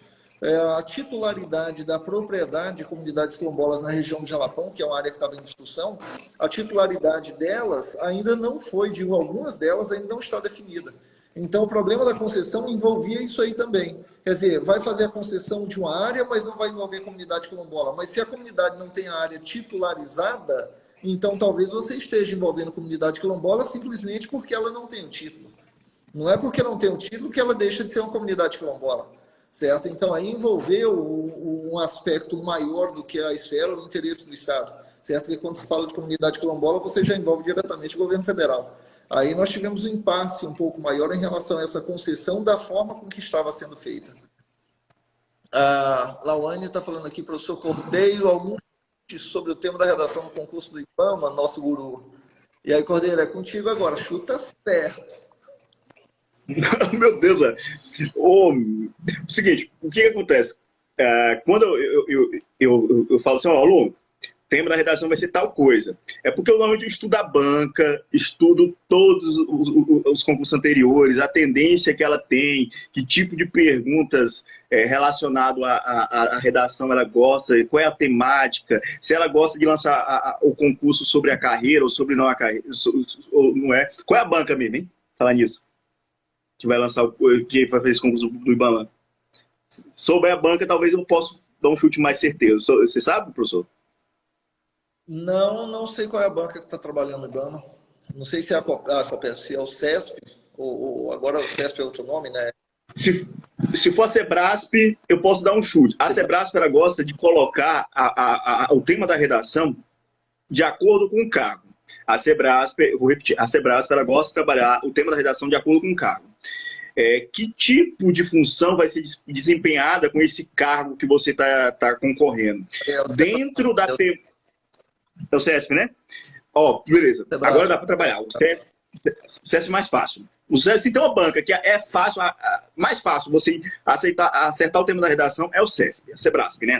a titularidade da propriedade de comunidades quilombolas na região de Jalapão, que é uma área que estava em discussão, a titularidade delas ainda não foi, digo, algumas delas ainda não está definida. Então, o problema da concessão envolvia isso aí também. Quer dizer, vai fazer a concessão de uma área, mas não vai envolver a comunidade quilombola. Mas se a comunidade não tem a área titularizada, então talvez você esteja envolvendo a comunidade quilombola simplesmente porque ela não tem o título. Não é porque não tem o título que ela deixa de ser uma comunidade quilombola, certo? Então, aí envolveu um aspecto maior do que a esfera, o interesse do Estado, certo? Porque quando se fala de comunidade quilombola, você já envolve diretamente o governo federal. Aí nós tivemos um impasse um pouco maior em relação a essa concessão da forma com que estava sendo feita. A Lauane está falando aqui, professor Cordeiro, algum sobre o tema da redação do concurso do IBAMA, nosso guru. E aí, Cordeiro, é contigo agora, chuta certo. Meu Deus, seguinte, o que acontece? Quando eu falo assim, aluno, o tema da redação vai ser tal coisa. É porque eu normalmente estudo a banca, estudo todos os concursos anteriores, a tendência que ela tem, que tipo de perguntas relacionado à redação ela gosta, qual é a temática, se ela gosta de lançar o concurso sobre a carreira ou sobre não a carreira, ou não é. Qual é a banca mesmo, hein? Falar nisso. Que vai lançar que vai fazer esse concurso do IBAMA. Se souber a banca, talvez eu possa dar um chute mais certeiro. Você sabe, professor? Não sei qual é a banca que está trabalhando no IBAMA. Não sei se é se é o CESP, ou agora o CESP é outro nome, né? Se for a Sebrasp, eu posso dar um chute. A Sebrasp ela gosta de colocar o tema da redação de acordo com o cargo. A Sebrasp, vou repetir, a Sebrasp ela gosta de trabalhar o tema da redação de acordo com o cargo. Que tipo de função vai ser desempenhada com esse cargo que você está concorrendo? Dentro da... É o CESP, né? Beleza. Agora dá para trabalhar. O CESP é mais fácil. O CESP, se tem uma banca que é fácil, mais fácil você acertar o tema da redação, é o CESP, a Sebrasp, né?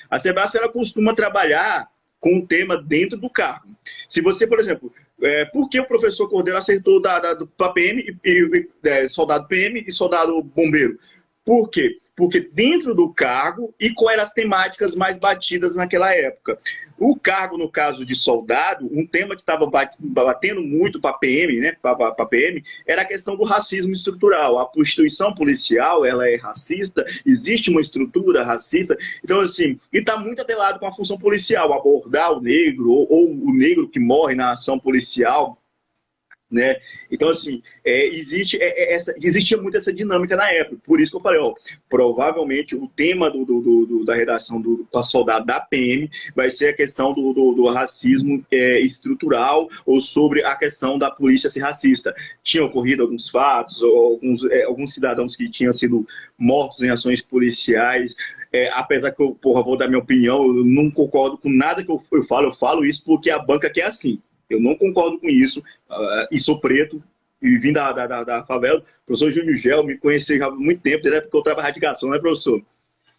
A Sebrasp ela costuma trabalhar com o tema dentro do cargo. Se você, por exemplo, por que o professor Cordeiro acertou do PM, soldado PM e soldado bombeiro? Por quê? Porque dentro do cargo, e quais eram as temáticas mais batidas naquela época? O cargo, no caso de soldado, um tema que estava batendo muito para a PM, né, para PM, era a questão do racismo estrutural. A instituição policial, ela é racista, existe uma estrutura racista. Então, assim, e está muito atrelado com a função policial, abordar o negro, ou o negro que morre na ação policial, né? Então, assim, existia muito essa dinâmica na época. Por isso que eu falei, provavelmente o tema da redação para soldado da PM vai ser a questão do racismo estrutural ou sobre a questão da polícia ser racista. Tinham ocorrido alguns fatos, ou alguns cidadãos que tinham sido mortos em ações policiais. Apesar que eu vou dar minha opinião, eu não concordo com nada que eu falo isso porque a banca quer assim. Eu não concordo com isso, e sou preto, e vim da favela. O professor Júnior Gel me conheceu já há muito tempo, desde a época que eu trabalhava de garçom, né, professor?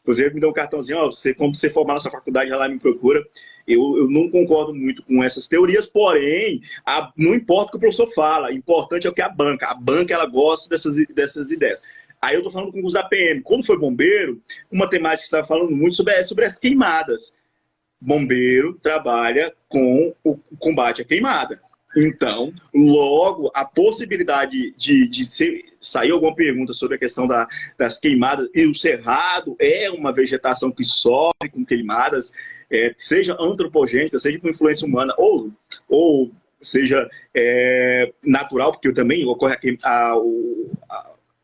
Inclusive, me deu um cartãozinho, quando você formar na sua faculdade, já lá me procura. Eu não concordo muito com essas teorias, porém, não importa o que o professor fala, o importante é o que a banca ela gosta dessas ideias. Aí eu estou falando do concurso da PM. Quando foi bombeiro, uma temática que você estava falando muito sobre as queimadas. Bombeiro trabalha com o combate à queimada. Então, logo, a possibilidade de sair alguma pergunta sobre a questão das queimadas, e o cerrado é uma vegetação que sofre com queimadas, seja antropogênica, seja por influência humana, ou seja natural, porque também ocorre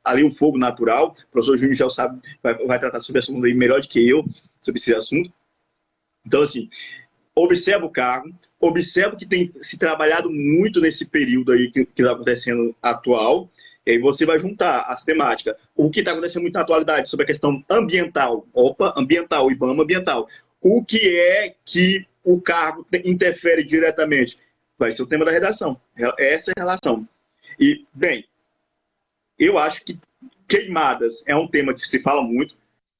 ali o fogo natural. O professor Júnior já sabe, vai tratar sobre esse assunto aí melhor do que eu, sobre esse assunto. Então, assim, observa o cargo, observa que tem se trabalhado muito nesse período aí que está acontecendo atual, e aí você vai juntar as temáticas. O que está acontecendo muito na atualidade sobre a questão ambiental. Ambiental, IBAMA ambiental. O que é que o cargo interfere diretamente? Vai ser o tema da redação. Essa é a relação. E, bem, eu acho que queimadas é um tema que se fala muito,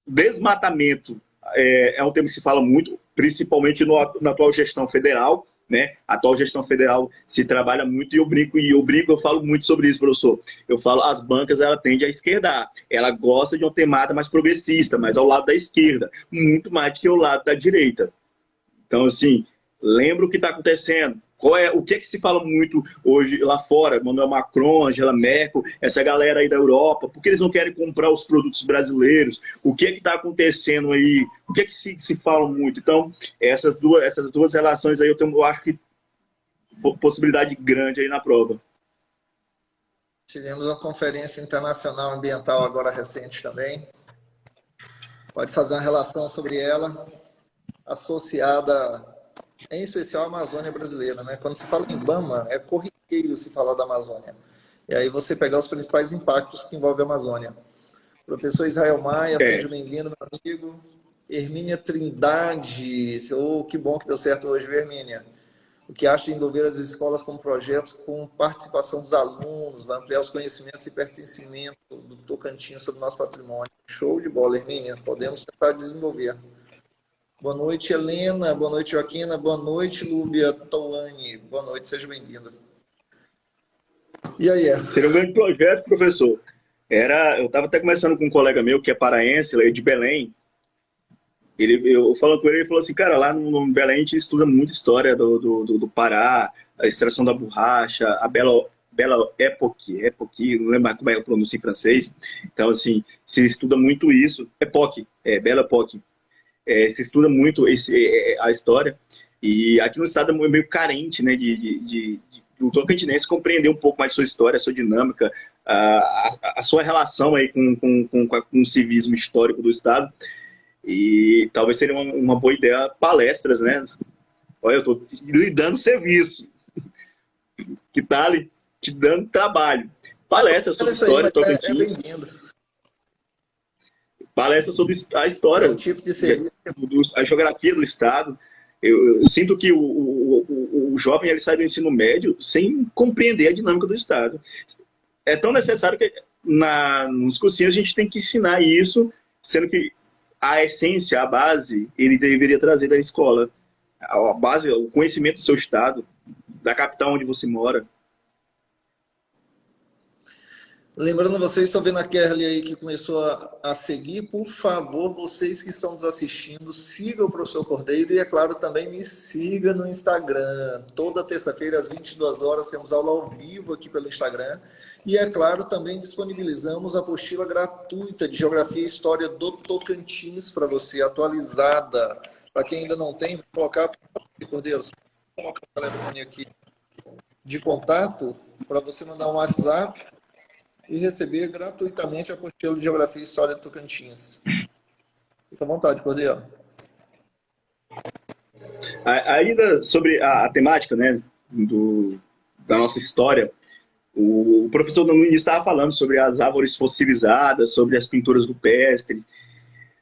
desmatamento é um tema que se fala muito, principalmente na atual gestão federal, né? A atual gestão federal se trabalha muito, eu falo muito sobre isso, professor. Eu falo, as bancas, ela tende a esquerdar. Ela gosta de uma temada mais progressista, mais ao lado da esquerda, muito mais do que ao lado da direita. Então, assim, lembra o que está acontecendo. O que é que se fala muito hoje lá fora? Emmanuel Macron, Angela Merkel, essa galera aí da Europa, por que eles não querem comprar os produtos brasileiros? O que é que está acontecendo aí? O que é que se fala muito? Então, essas duas relações aí eu acho que possibilidade grande aí na prova. Tivemos uma conferência internacional ambiental agora recente também. Pode fazer uma relação sobre ela, associada em especial à Amazônia brasileira, né? Quando se fala em IBAMA, é corriqueiro se falar da Amazônia. E aí você pegar os principais impactos que envolvem a Amazônia. Professor Israel Maia, seja bem-vindo, meu amigo. Hermínia Trindade, que bom que deu certo hoje, Hermínia. O que acha de envolver as escolas com projetos com participação dos alunos, vai ampliar os conhecimentos e pertencimento do Tocantins sobre o nosso patrimônio. Show de bola, Hermínia. Podemos tentar desenvolver. Boa noite, Helena. Boa noite, Joaquina. Boa noite, Lúbia Touane. Boa noite, seja bem-vinda. E aí? Seria um grande projeto, professor. Eu estava até conversando com um colega meu que é paraense, ele é de Belém. Eu falando com ele, ele falou assim, cara, lá no Belém a gente estuda muita história do Pará, a extração da borracha, a Belle Époque, não lembro mais como é que eu pronuncio em francês. Então, assim, se estuda muito isso. Belle Époque. Se estuda muito a história, e aqui no estado é meio carente, né, do tocantinense compreender um pouco mais sua história, sua dinâmica, a sua relação aí com o civismo histórico do estado, e talvez seria uma boa ideia palestras, né? Olha, eu estou lhe dando serviço, que está te dando trabalho. Palestras sobre história do Tocantins. Palestra sobre a história, o tipo de serviço. A geografia do estado. Eu sinto que o jovem ele sai do ensino médio sem compreender a dinâmica do estado. É tão necessário que nos cursinhos a gente tem que ensinar isso, sendo que a essência, a base, ele deveria trazer da escola. A base, o conhecimento do seu estado, da capital onde você mora. Lembrando vocês, estou vendo a Kerly aí que começou a seguir. Por favor, vocês que estão nos assistindo, sigam o Professor Cordeiro e, é claro, também me siga no Instagram. Toda terça-feira, às 22 horas, temos aula ao vivo aqui pelo Instagram. E, é claro, também disponibilizamos a apostila gratuita de Geografia e História do Tocantins para você, atualizada. Para quem ainda não tem, vou colocar, Cordeiro, vou colocar o telefone aqui de contato para você mandar um WhatsApp e receber gratuitamente a apostila de Geografia e História do Tocantins. Fica à vontade, Cordeiro. Ainda sobre a temática, né, da nossa história, o professor Nunes estava falando sobre as árvores fossilizadas, sobre as pinturas rupestres.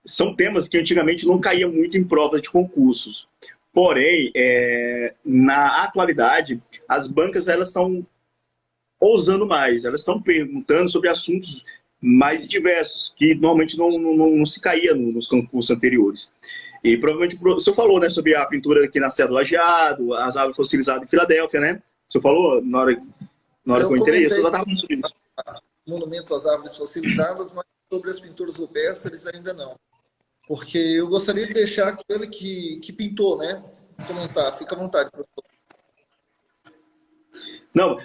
São temas que antigamente não caíam muito em prova de concursos. Porém, na atualidade, as bancas elas estão ousando mais, elas estão perguntando sobre assuntos mais diversos, que normalmente não se caía nos concursos anteriores. E provavelmente o senhor falou, né, sobre a pintura aqui na Serra do Lajeado, as árvores fossilizadas em Filadélfia, né? O senhor falou na hora que eu entrei, eu já estava falando sobre isso. Monumento às árvores fossilizadas, mas sobre as pinturas rupestres ainda não. Porque eu gostaria de deixar aquele que pintou, né? Comentar, fica à vontade, professor. Não,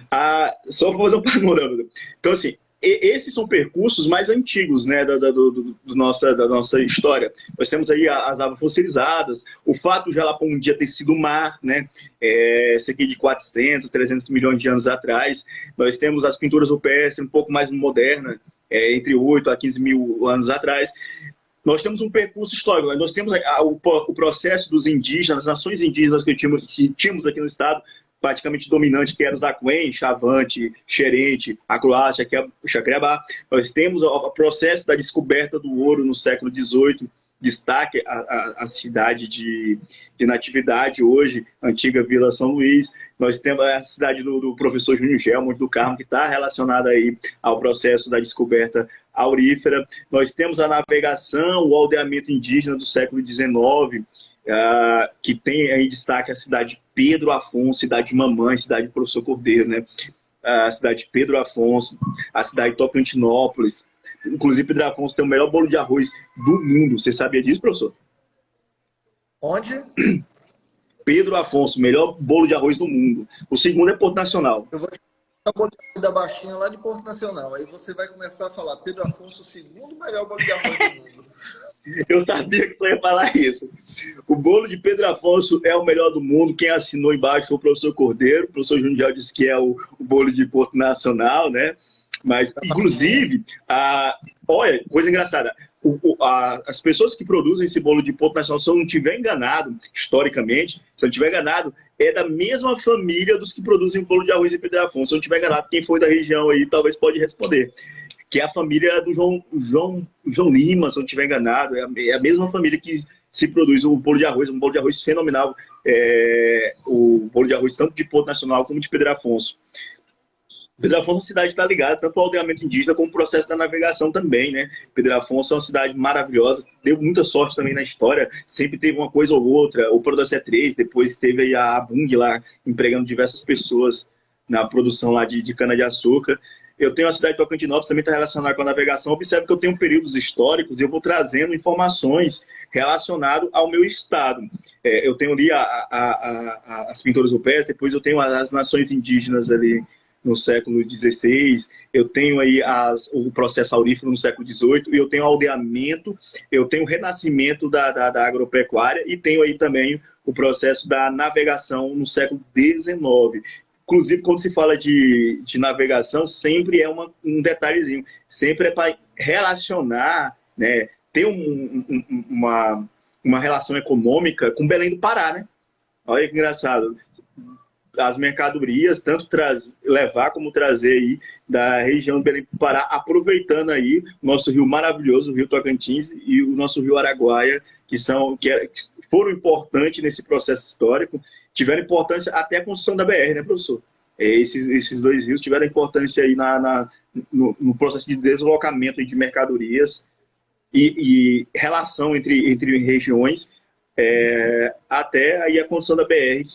só para fazer um panorama. Então, assim, esses são percursos mais antigos, né, da nossa história. Nós temos aí as árvores fossilizadas, o fato do Jalapão um dia ter sido mar, né, esse aqui de 400, 300 milhões de anos atrás. Nós temos as pinturas rupestres um pouco mais modernas, entre 8 a 15 mil anos atrás. Nós temos um percurso histórico, nós temos o processo dos indígenas, as nações indígenas que tínhamos aqui no estado, praticamente dominante, que eram os Aquém, Chavante, Xerente, Acroácia, Xacrebá. Nós temos o processo da descoberta do ouro no século XVIII, destaque a cidade de Natividade hoje, antiga Vila São Luís. Nós temos a cidade do professor Júnior Gelmo do Carmo, que está relacionada aí ao processo da descoberta aurífera. Nós temos a navegação, o aldeamento indígena do século XIX, que tem em destaque a cidade de Pedro Afonso, cidade de Mamãe, cidade do professor Cordeiro, né? A cidade de Pedro Afonso, a cidade de Tocantinópolis. Inclusive, Pedro Afonso tem o melhor bolo de arroz do mundo. Você sabia disso, professor? Onde? Pedro Afonso, melhor bolo de arroz do mundo. O segundo é Porto Nacional. Eu vou te dar o bolo da Baixinha lá de Porto Nacional. Aí você vai começar a falar Pedro Afonso, o segundo melhor bolo de arroz do mundo. Eu sabia que você ia falar isso. O bolo de Pedro Afonso é o melhor do mundo. Quem assinou embaixo foi o professor Cordeiro. O professor Juniel disse que é o bolo de Porto Nacional, né? Mas, inclusive, olha, coisa engraçada. As pessoas que produzem esse bolo de Porto Nacional, se eu não estiver enganado, historicamente, se eu não estiver enganado, é da mesma família dos que produzem o bolo de arroz em Pedro Afonso. Se eu não estiver enganado, quem foi da região aí talvez pode responder. Que é a família do João Lima, se eu não estiver enganado. É a mesma família que se produz o bolo de arroz, um bolo de arroz fenomenal. O bolo de arroz tanto de Porto Nacional como de Pedro Afonso. Pedro Afonso é uma cidade que está ligada tanto ao aldeamento indígena como ao processo da navegação também, né? Pedro Afonso é uma cidade maravilhosa, deu muita sorte também na história, sempre teve uma coisa ou outra, o Prodocé 3, depois teve aí a Bung lá, empregando diversas pessoas na produção lá de cana-de-açúcar. Eu tenho a cidade de Tocantinópolis, também está relacionada com a navegação. Observe que eu tenho períodos históricos e eu vou trazendo informações relacionadas ao meu estado. Eu tenho ali as pinturas rupestres, depois eu tenho as nações indígenas ali no século XVI, eu tenho aí o processo aurífero no século XVIII, e eu tenho aldeamento, eu tenho o renascimento da agropecuária e tenho aí também o processo da navegação no século XIX. Inclusive, quando se fala de navegação, sempre é um detalhezinho, sempre é para relacionar, né, ter uma relação econômica com Belém do Pará, né? Olha que engraçado. As mercadorias, tanto levar como trazer aí da região do Belém do Pará, aproveitando aí o nosso rio maravilhoso, o rio Tocantins, e o nosso rio Araguaia, que foram importantes nesse processo histórico, tiveram importância até a construção da BR, né, professor? Esses dois rios tiveram importância aí no processo de deslocamento de mercadorias e relação entre regiões, até aí a construção da BR,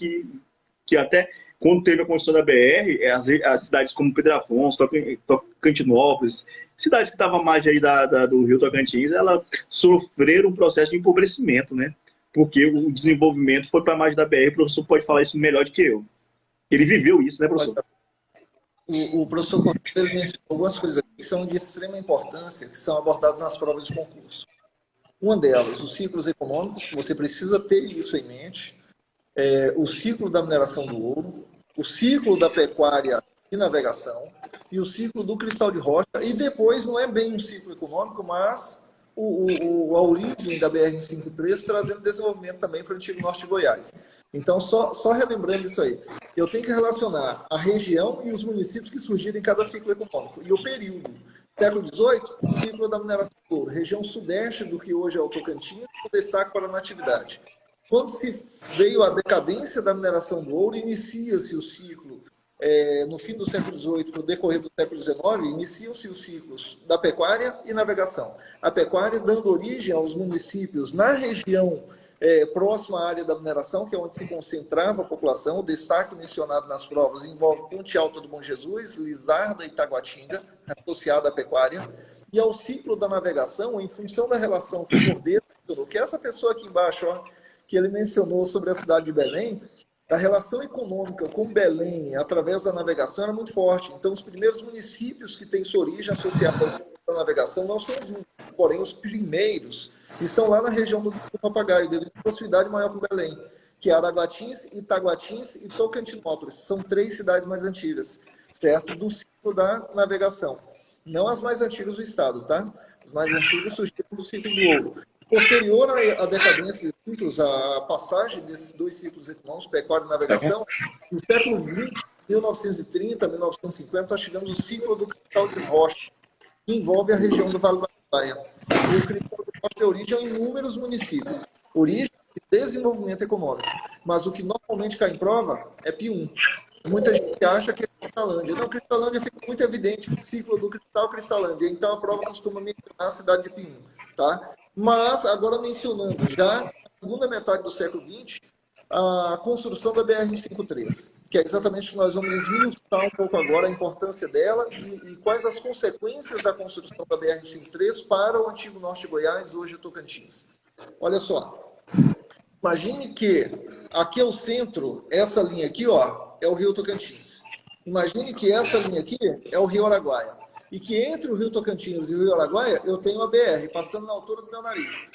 que até quando teve a construção da BR, as cidades como Pedro Afonso, Tocantinópolis, cidades que estavam à margem aí do Rio Tocantins, elas sofreram um processo de empobrecimento, né? Porque o desenvolvimento foi para a margem da BR, o professor pode falar isso melhor do que eu. Ele viveu isso, né, professor? O professor Cordeiro mencionou algumas coisas aqui que são de extrema importância, que são abordadas nas provas de concurso. Uma delas, os ciclos econômicos, você precisa ter isso em mente. O ciclo da mineração do ouro, o ciclo da pecuária e navegação, e o ciclo do cristal de rocha, e depois não é bem um ciclo econômico, mas a origem da BR-153 trazendo desenvolvimento também para o antigo norte de Goiás. Então, só relembrando isso aí, eu tenho que relacionar a região e os municípios que surgiram em cada ciclo econômico, e o período. Século XVIII, ciclo da mineração do ouro, região sudeste do que hoje é o Tocantins, com destaque para a natividade. Quando se veio a decadência da mineração do ouro, inicia-se o ciclo, no fim do século XVIII, no decorrer do século XIX, iniciam-se os ciclos da pecuária e navegação. A pecuária dando origem aos municípios na região próxima à área da mineração, que é onde se concentrava a população. O destaque mencionado nas provas envolve Ponte Alta do Bom Jesus, Lizarda e Taguatinga, associada à pecuária. E ao ciclo da navegação, em função da relação que o Cordeiro mencionou, que é essa pessoa aqui embaixo, ó, que ele mencionou sobre a cidade de Belém, a relação econômica com Belém, através da navegação, era muito forte. Então, os primeiros municípios que têm sua origem associada à navegação não são os únicos, porém, os primeiros estão lá na região do Papagaio, devido à proximidade maior com Belém, que é Araguatins, Itaguatins e Tocantinópolis. São 3 cidades mais antigas, certo? Do ciclo da navegação. Não as mais antigas do estado, tá? As mais antigas surgiram do ciclo do ouro. Posterior à decadência desses ciclos, a passagem desses 2 ciclos econômicos, pecuária e navegação, no século XX, 1930, 1950, nós tivemos o ciclo do cristal de rocha, que envolve a região do Vale do Araguaia. E o cristal de rocha é origem em inúmeros municípios. Origem e desenvolvimento econômico. Mas o que normalmente cai em prova é Pium. Muita gente acha que é Cristalândia. Não, Cristalândia fica muito evidente, ciclo do cristal, Cristalândia. Então a prova costuma mencionar a cidade de Pinhum, tá? Mas, agora mencionando, já na segunda metade do século XX, a construção da BR-153, que é exatamente o que nós vamos esmiuçar um pouco agora, a importância dela e quais as consequências da construção da BR-153 para o antigo Norte de Goiás, hoje Tocantins. Olha só, imagine que aqui é o centro, essa linha aqui, ó, é o Rio Tocantins. Imagine que essa linha aqui é o Rio Araguaia. E que entre o Rio Tocantins e o Rio Araguaia, eu tenho a BR, passando na altura do meu nariz.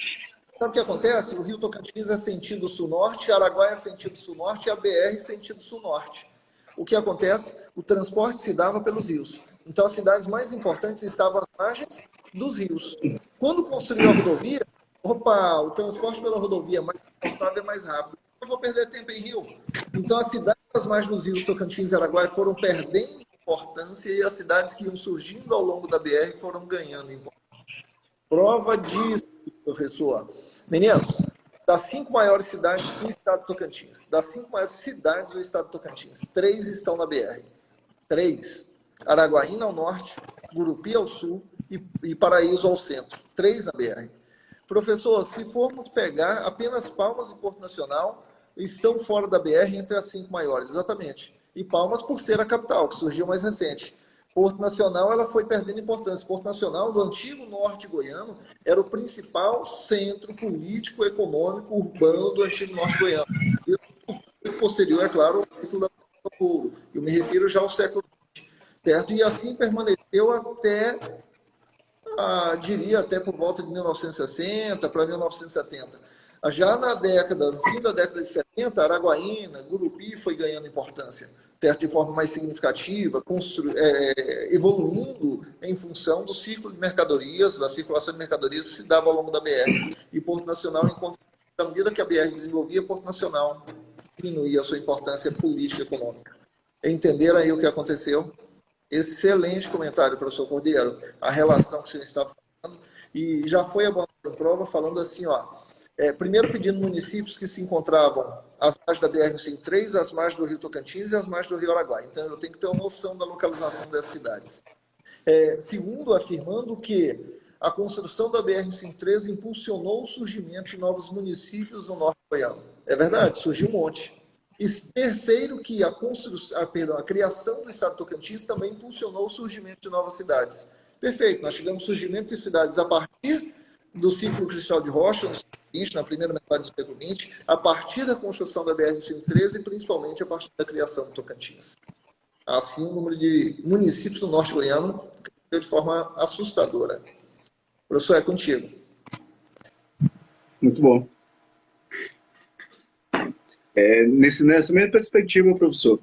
Sabe o que acontece? O Rio Tocantins é sentido sul-norte, Araguaia é sentido sul-norte e a BR sentido sul-norte. O que acontece? O transporte se dava pelos rios. Então, as cidades mais importantes estavam às margens dos rios. Quando construiu a rodovia, opa, o transporte pela rodovia é mais confortável e mais rápido. Eu vou perder tempo em rio. Então, as cidades às margens dos rios, Tocantins e Araguaia, foram perdendo importância e as cidades que iam surgindo ao longo da BR foram ganhando importância. Prova disso, professor. Meninos, das 5 maiores cidades do estado de Tocantins, das 5 maiores cidades do estado de Tocantins, 3 estão na BR. 3. Araguaína ao norte, Gurupi ao sul e Paraíso ao centro. 3 na BR. Professor, se formos pegar, apenas Palmas e Porto Nacional estão fora da BR entre as 5 maiores, exatamente. E Palmas por ser a capital, que surgiu mais recente. Porto Nacional, ela foi perdendo importância. Porto Nacional, do antigo norte goiano, era o principal centro político, econômico, urbano do antigo norte goiano. E posterior, é claro, ao ciclo da São Paulo. Eu me refiro já ao século XX, certo? E assim permaneceu até, diria, até por volta de 1960 para 1970. Já no fim da década de 70, Araguaína, Gurupi foi ganhando importância, certo? De forma mais significativa, evoluindo em função do círculo de mercadorias, da circulação de mercadorias que se dava ao longo da BR. E Porto Nacional, à medida que a BR desenvolvia, Porto Nacional diminuía a sua importância política e econômica. Entenderam aí o que aconteceu? Excelente comentário, professor Cordeiro. A relação que o senhor estava falando, e já foi abordado em prova falando assim, ó, primeiro pedindo municípios que se encontravam às margens da BR-103, às margens do Rio Tocantins e às margens do Rio Araguaia. Então, eu tenho que ter uma noção da localização dessas cidades. Segundo, afirmando que a construção da BR-103 impulsionou o surgimento de novos municípios no norte goiano. É verdade, surgiu um monte. E terceiro, que a criação do estado de Tocantins também impulsionou o surgimento de novas cidades. Perfeito, nós tivemos surgimento de cidades a partir do ciclo cristal de rocha, na primeira metade do século XX, a partir da construção da BR-113 e principalmente a partir da criação do Tocantins. Assim, o número de municípios do norte goiano cresceu de forma assustadora. Professor, é contigo. Muito bom. Nessa mesma perspectiva, professor,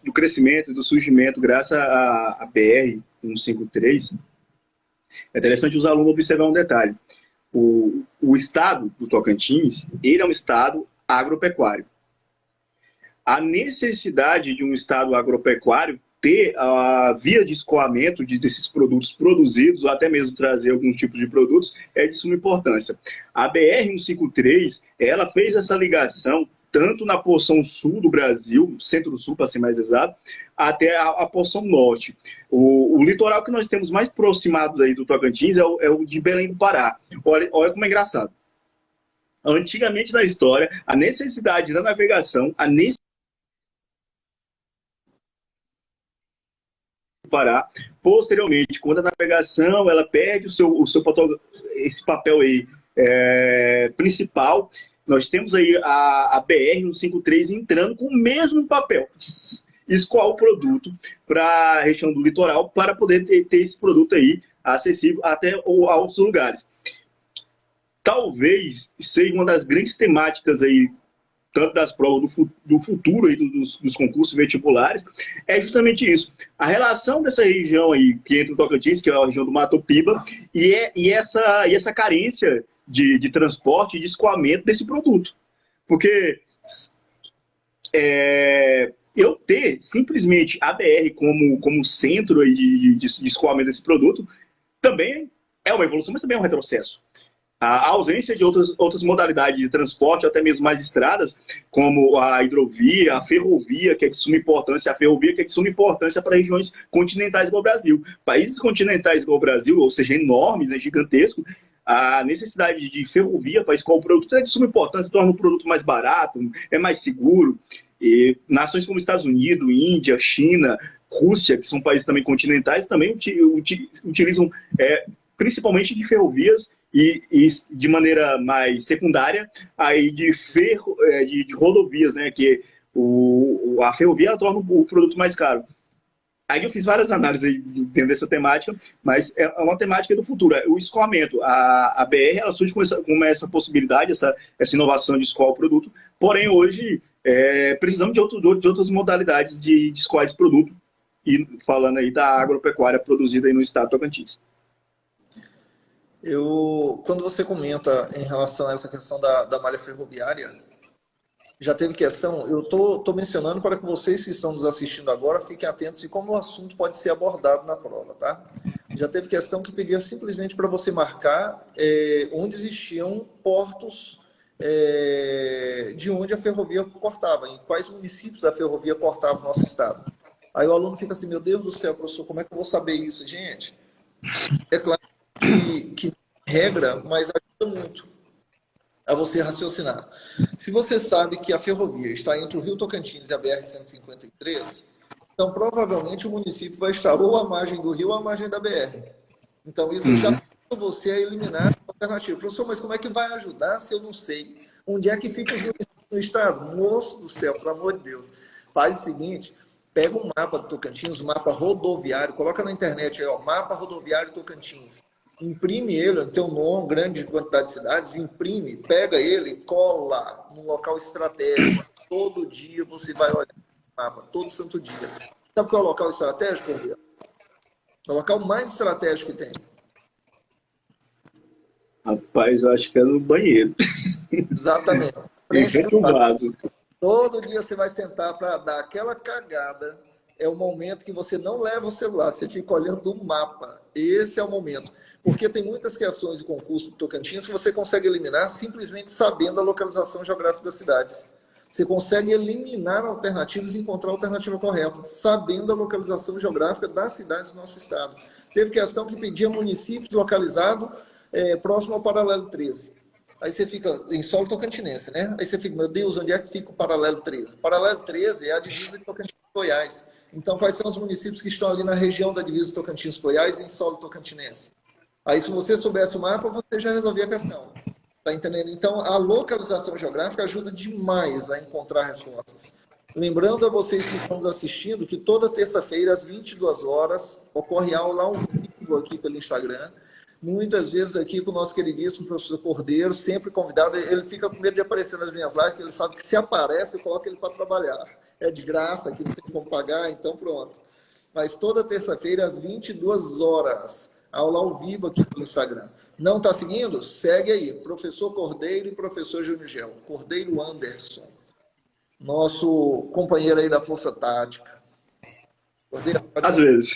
do crescimento e do surgimento, graças à BR-153, é interessante os alunos observar um detalhe. O estado do Tocantins, ele é um estado agropecuário. A necessidade de um estado agropecuário ter a via de escoamento desses produtos produzidos, ou até mesmo trazer alguns tipos de produtos, é de suma importância. A BR-153, ela fez essa ligação tanto na porção sul do Brasil, centro-sul, para ser mais exato, até a porção norte. O litoral que nós temos mais aproximados aí do Tocantins é o de Belém do Pará. Olha como é engraçado. Antigamente na história, a necessidade da navegação, Pará. Posteriormente, quando a navegação ela perde esse papel aí, principal, nós temos aí a BR-153 entrando com o mesmo papel, escoar o produto para a região do litoral para poder ter esse produto aí acessível até a outros lugares. Talvez seja uma das grandes temáticas aí, tanto das provas do futuro aí, dos concursos vestibulares, é justamente isso. A relação dessa região aí, que entra o Tocantins, que é a região do Mato Piba, e essa carência de transporte e de escoamento desse produto. Porque eu ter simplesmente a BR como centro aí de escoamento desse produto também é uma evolução, mas também é um retrocesso. a ausência de outras modalidades de transporte, até mesmo mais estradas, como a hidrovia, a ferrovia, que é de suma importância, a ferrovia que é de suma importância para regiões continentais igual o Brasil. Países continentais igual o Brasil, ou seja, enormes, é gigantesco, a necessidade de ferrovia para escoar o produto é de suma importância, torna o produto mais barato, é mais seguro. E nações como Estados Unidos, Índia, China, Rússia, que são países também continentais, também utilizam principalmente de ferrovias e de maneira mais secundária aí de rodovias, né? Que a ferrovia torna o produto mais caro. Aí eu fiz várias análises dentro dessa temática, mas é uma temática do futuro, é o escoamento. A BR ela surge com essa possibilidade, essa inovação de escoar o produto, porém hoje precisamos de outras modalidades de escoar esse produto, e falando aí da agropecuária produzida aí no estado de Tocantins. Quando você comenta em relação a essa questão da malha ferroviária, já teve questão, eu estou mencionando para que vocês que estão nos assistindo agora fiquem atentos e como o assunto pode ser abordado na prova, tá? Já teve questão que pedia simplesmente para você marcar onde existiam portos de onde a ferrovia cortava, em quais municípios a ferrovia cortava no nosso estado. Aí o aluno fica assim, meu Deus do céu, professor, como é que eu vou saber isso? Gente, é claro que regra, mas ajuda muito a você raciocinar. Se você sabe que a ferrovia está entre o Rio Tocantins e a BR-153, então provavelmente o município vai estar ou à margem do rio ou à margem da BR. Então isso já ajuda você a eliminar a alternativa. Professor, mas como é que vai ajudar se eu não sei onde é que ficam os municípios no estado? Moço do céu, pelo amor de Deus. Faz o seguinte, pega um mapa do Tocantins, um mapa rodoviário, coloca na internet aí, ó, mapa rodoviário Tocantins. Imprime ele, tem um nome, grande quantidade de cidades, imprime, pega ele, cola num local estratégico. Todo dia você vai olhar o mapa, todo santo dia. Sabe qual é o local estratégico, Rodrigo? É o local mais estratégico que tem. Rapaz, eu acho que é no banheiro. Exatamente. Preenche o vaso. Todo dia você vai sentar para dar aquela cagada. É o momento que você não leva o celular, você fica olhando o mapa. Esse é o momento. Porque tem muitas questões de concurso do Tocantins que você consegue eliminar simplesmente sabendo a localização geográfica das cidades. Você consegue eliminar alternativas e encontrar a alternativa correta, sabendo a localização geográfica das cidades do nosso estado. Teve questão que pedia municípios localizados próximo ao paralelo 13. Aí você fica em solo tocantinense, né? Aí você fica, meu Deus, onde é que fica o paralelo 13? O paralelo 13 é a divisa de Tocantins e Goiás. Então, quais são os municípios que estão ali na região da divisa Tocantins-Goiás em solo tocantinense? Aí, se você soubesse o mapa, você já resolvia a questão. Tá entendendo? Então, a localização geográfica ajuda demais a encontrar respostas. Lembrando a vocês que estão nos assistindo que toda terça-feira, às 22 horas, ocorre aula ao vivo aqui pelo Instagram. Muitas vezes aqui com o nosso queridíssimo professor Cordeiro, sempre convidado, ele fica com medo de aparecer nas minhas lives, porque ele sabe que se aparece, eu coloco ele para trabalhar. É de graça, aqui não tem como pagar, então pronto. Mas toda terça-feira, às 22 horas, aula ao vivo aqui pelo Instagram. Não está seguindo? Segue aí, professor Cordeiro e professor Júnior Gel. Cordeiro Anderson, nosso companheiro aí da Força Tática. Cordeiro, às vezes.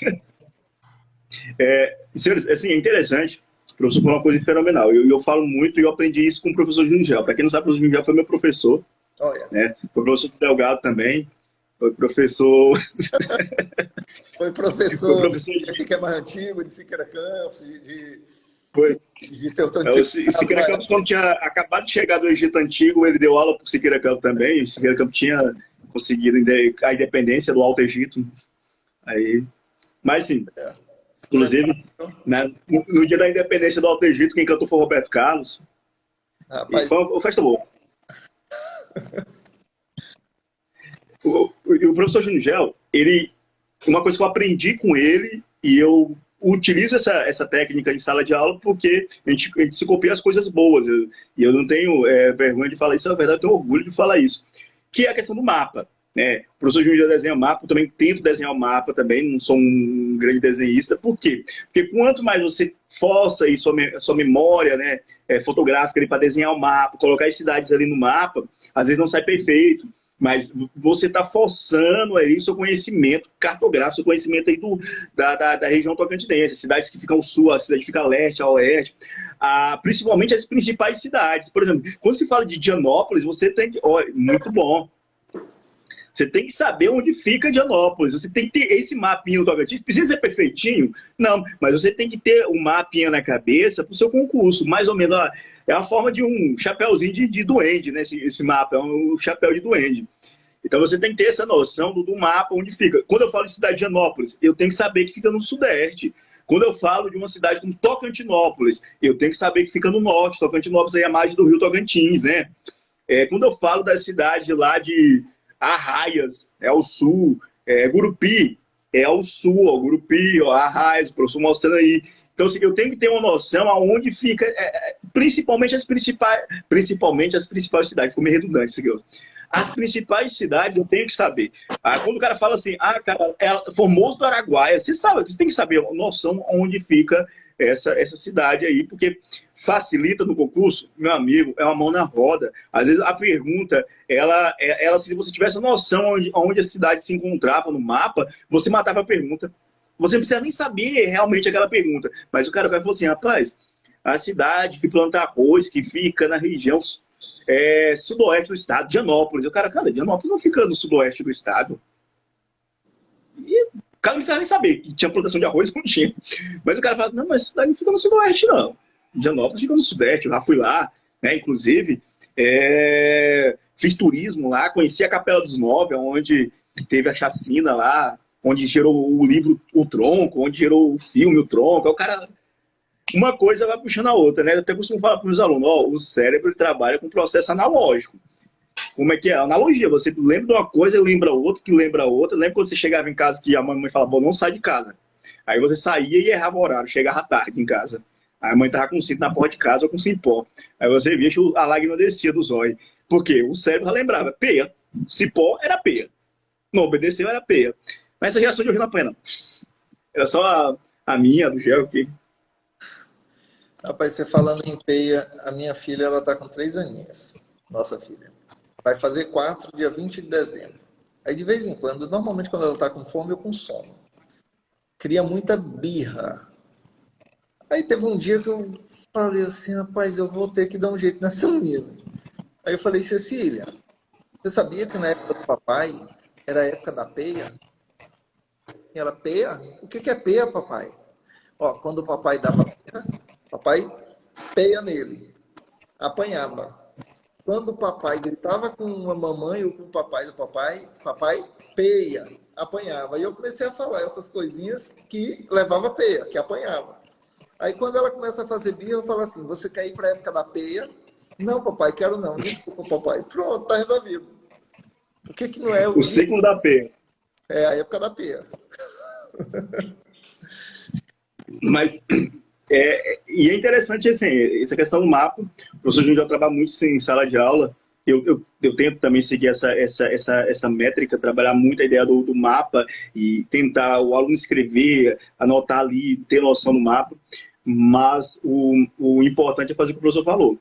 Senhores, assim, é interessante. O professor falou uma coisa fenomenal. Eu falo muito e eu aprendi isso com o professor Júnior Gel. Para quem não sabe, o professor Júnior Gel foi meu professor. Oh, yeah. Né? Foi professor Delgado também. Foi professor... Foi professor de que é mais antigo, de Siqueira Campos, de Teutônio de Siqueira Campos, quando tinha acabado de chegar do Egito Antigo, ele deu aula para o Siqueira Campos também. O Siqueira Campos tinha conseguido a independência do Alto Egito. Aí... Mas, sim... Inclusive, né, no dia da independência do Alto Egito, quem cantou foi o Roberto Carlos. Rapaz... E foi uma festa boa. O professor Júnior Gel, uma coisa que eu aprendi com ele, e eu utilizo essa técnica em sala de aula porque a gente se copia as coisas boas. E eu não tenho vergonha de falar isso, na verdade eu tenho orgulho de falar isso. Que é a questão do mapa. Né? O professor Júnior já desenha mapa, eu também tento desenhar o mapa também, não sou um grande desenhista. Por quê? Porque quanto mais você força aí sua memória, né, fotográfica para desenhar o mapa, colocar as cidades ali no mapa, às vezes não sai perfeito. Mas você está forçando aí seu conhecimento cartográfico, seu conhecimento aí da região tocantinense, cidades que ficam ao sul, a cidade que fica a leste, a oeste, principalmente as principais cidades. Por exemplo, quando se fala de Dianópolis, você tem que... Olha, muito bom. Você tem que saber onde fica Dianópolis. Você tem que ter esse mapinha do Tocantins. Precisa ser perfeitinho? Não, mas você tem que ter um mapinha na cabeça para o seu concurso. Mais ou menos, ó, é a forma de um chapéuzinho de duende, né? Esse mapa é um chapéu de duende. Então você tem que ter essa noção do mapa onde fica. Quando eu falo de cidade de Dianópolis, eu tenho que saber que fica no sudeste. Quando eu falo de uma cidade como Tocantinópolis, eu tenho que saber que fica no norte. Tocantinópolis é a margem do rio Tocantins, né? Quando eu falo da cidade lá de Arraias, é ao sul, Gurupi, é ao sul, ó, Gurupi, ó, Arraias, o professor mostrando aí. Então, assim, eu tenho que ter uma noção aonde fica, principalmente as principais cidades, ficou meio redundante isso aqui. As principais cidades eu tenho que saber. Quando o cara fala assim, cara, é Formoso do Araguaia, você sabe, você tem que saber a noção onde fica essa cidade aí, porque facilita no concurso, meu amigo, é uma mão na roda. Às vezes a pergunta, ela se você tivesse noção onde a cidade se encontrava no mapa, você matava a pergunta. Você não precisa nem saber realmente aquela pergunta. Mas o cara falou assim, rapaz, a cidade que planta arroz, que fica na região sudoeste do estado, Dianópolis. O cara, Dianópolis não fica no sudoeste do estado. E o cara não precisava nem saber que tinha plantação de arroz, não tinha. Mas o cara fala, não, mas a cidade não fica no sudoeste, não. Dianópolis fica no sudeste, eu já fui lá, né? Inclusive, fiz turismo lá, conheci a Capela dos Nove, onde teve a chacina lá, onde gerou o livro O Tronco, onde gerou o filme O Tronco. O cara, uma coisa vai puxando a outra, né? Eu até costumo falar para os meus alunos, o cérebro trabalha com processo analógico. Como é que é? Analogia, você lembra de uma coisa, lembra outra, que lembra outra. Lembra quando você chegava em casa que a mamãe falava, bom, não sai de casa. Aí você saía e errava o horário, chegava tarde em casa. Aí a mãe tava com cinto na porta de casa ou com cipó. Aí você via que a lágrima descia do zóio. Por quê? O cérebro lembrava. Peia. Cipó era peia. Não obedeceu, era peia. Mas essa reação de ouvir na pena. Era só a minha, do gel aqui. Rapaz, você falando em peia, a minha filha, ela tá com 3 aninhos. Nossa filha. Vai fazer 4, dia 20 de dezembro. Aí de vez em quando, normalmente quando ela tá com fome, eu com sono. Cria muita birra. Aí teve um dia que eu falei assim, rapaz, eu vou ter que dar um jeito nessa menina. Aí eu falei, Cecília, você sabia que na época do papai era a época da peia? E ela, peia? O que é peia, papai? Ó, quando o papai dava peia, papai peia nele, apanhava. Quando o papai gritava com a mamãe ou com o papai do papai, papai peia, apanhava. E eu comecei a falar essas coisinhas que levava peia, que apanhava. Aí quando ela começa a fazer birra, eu falo assim, você quer ir para a época da peia? Não, papai, quero não. Desculpa, papai. Pronto, tá resolvido. O que não é o ciclo da peia? É a época da peia. Mas, e é interessante, assim, essa questão do mapa. O professor Júnior já trabalha muito em sala de aula. Eu tento também seguir essa métrica, trabalhar muito a ideia do mapa e tentar o aluno escrever, anotar ali, ter noção do mapa. Mas o importante é fazer o que o professor falou.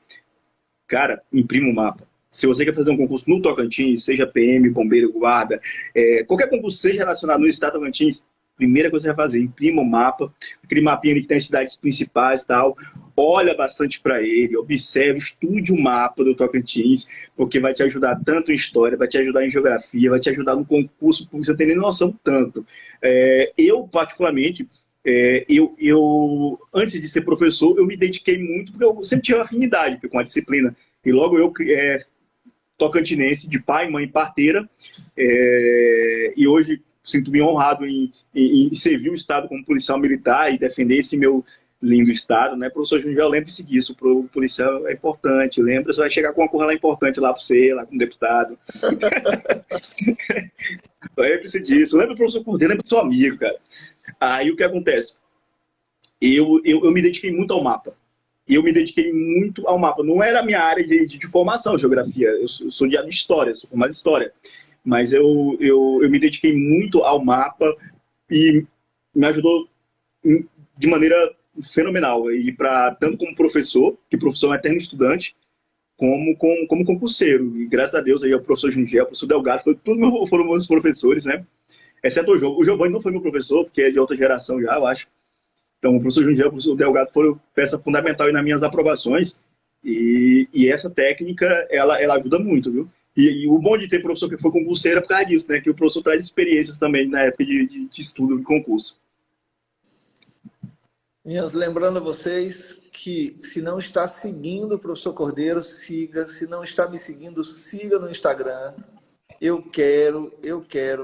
Cara, imprima o mapa. Se você quer fazer um concurso no Tocantins, seja PM, bombeiro, guarda, qualquer concurso seja relacionado no estado do Tocantins, primeira coisa que você vai fazer, imprima o mapa, aquele mapinha ali que tem as cidades principais e tal, olha bastante para ele, observe, estude o mapa do Tocantins, porque vai te ajudar tanto em história, vai te ajudar em geografia, vai te ajudar no concurso, porque você não tem nem noção tanto. Eu, particularmente, antes de ser professor, eu me dediquei muito, porque eu sempre tive afinidade com a disciplina, e logo eu tocantinense, de pai, mãe, parteira, e hoje sinto-me honrado em servir o Estado como policial militar e defender esse meu lindo Estado, né? Professor Júnior, lembre-se disso, o policial é importante, lembra, você vai chegar com uma coisa lá importante lá para você, lá como deputado. Lembre-se disso, lembra do professor Cordeiro, lembra do seu amigo, cara. Aí o que acontece? Eu me dediquei muito ao mapa. Eu me dediquei muito ao mapa. Não era a minha área de formação, geografia. Eu sou de história, sou formado em história. Mas eu me dediquei muito ao mapa e me ajudou de maneira fenomenal. E tanto como professor, que professor é um eterno estudante, como concurseiro. E graças a Deus aí o professor Jungel, o professor Delgado, foram meus professores, né? Exceto o Giovanni. O Giovanni não foi meu professor, porque é de outra geração já, eu acho. Então, o professor Jungel e o professor Delgado foram peça fundamental aí nas minhas aprovações. E essa técnica, ela ajuda muito, viu? E o bom de ter professor que foi concurseiro é por causa disso, né? Que o professor traz experiências também na época de estudo de concurso. Minhas, lembrando a vocês que se não está seguindo o professor Cordeiro, siga. Se não está me seguindo, siga no Instagram. Eu quero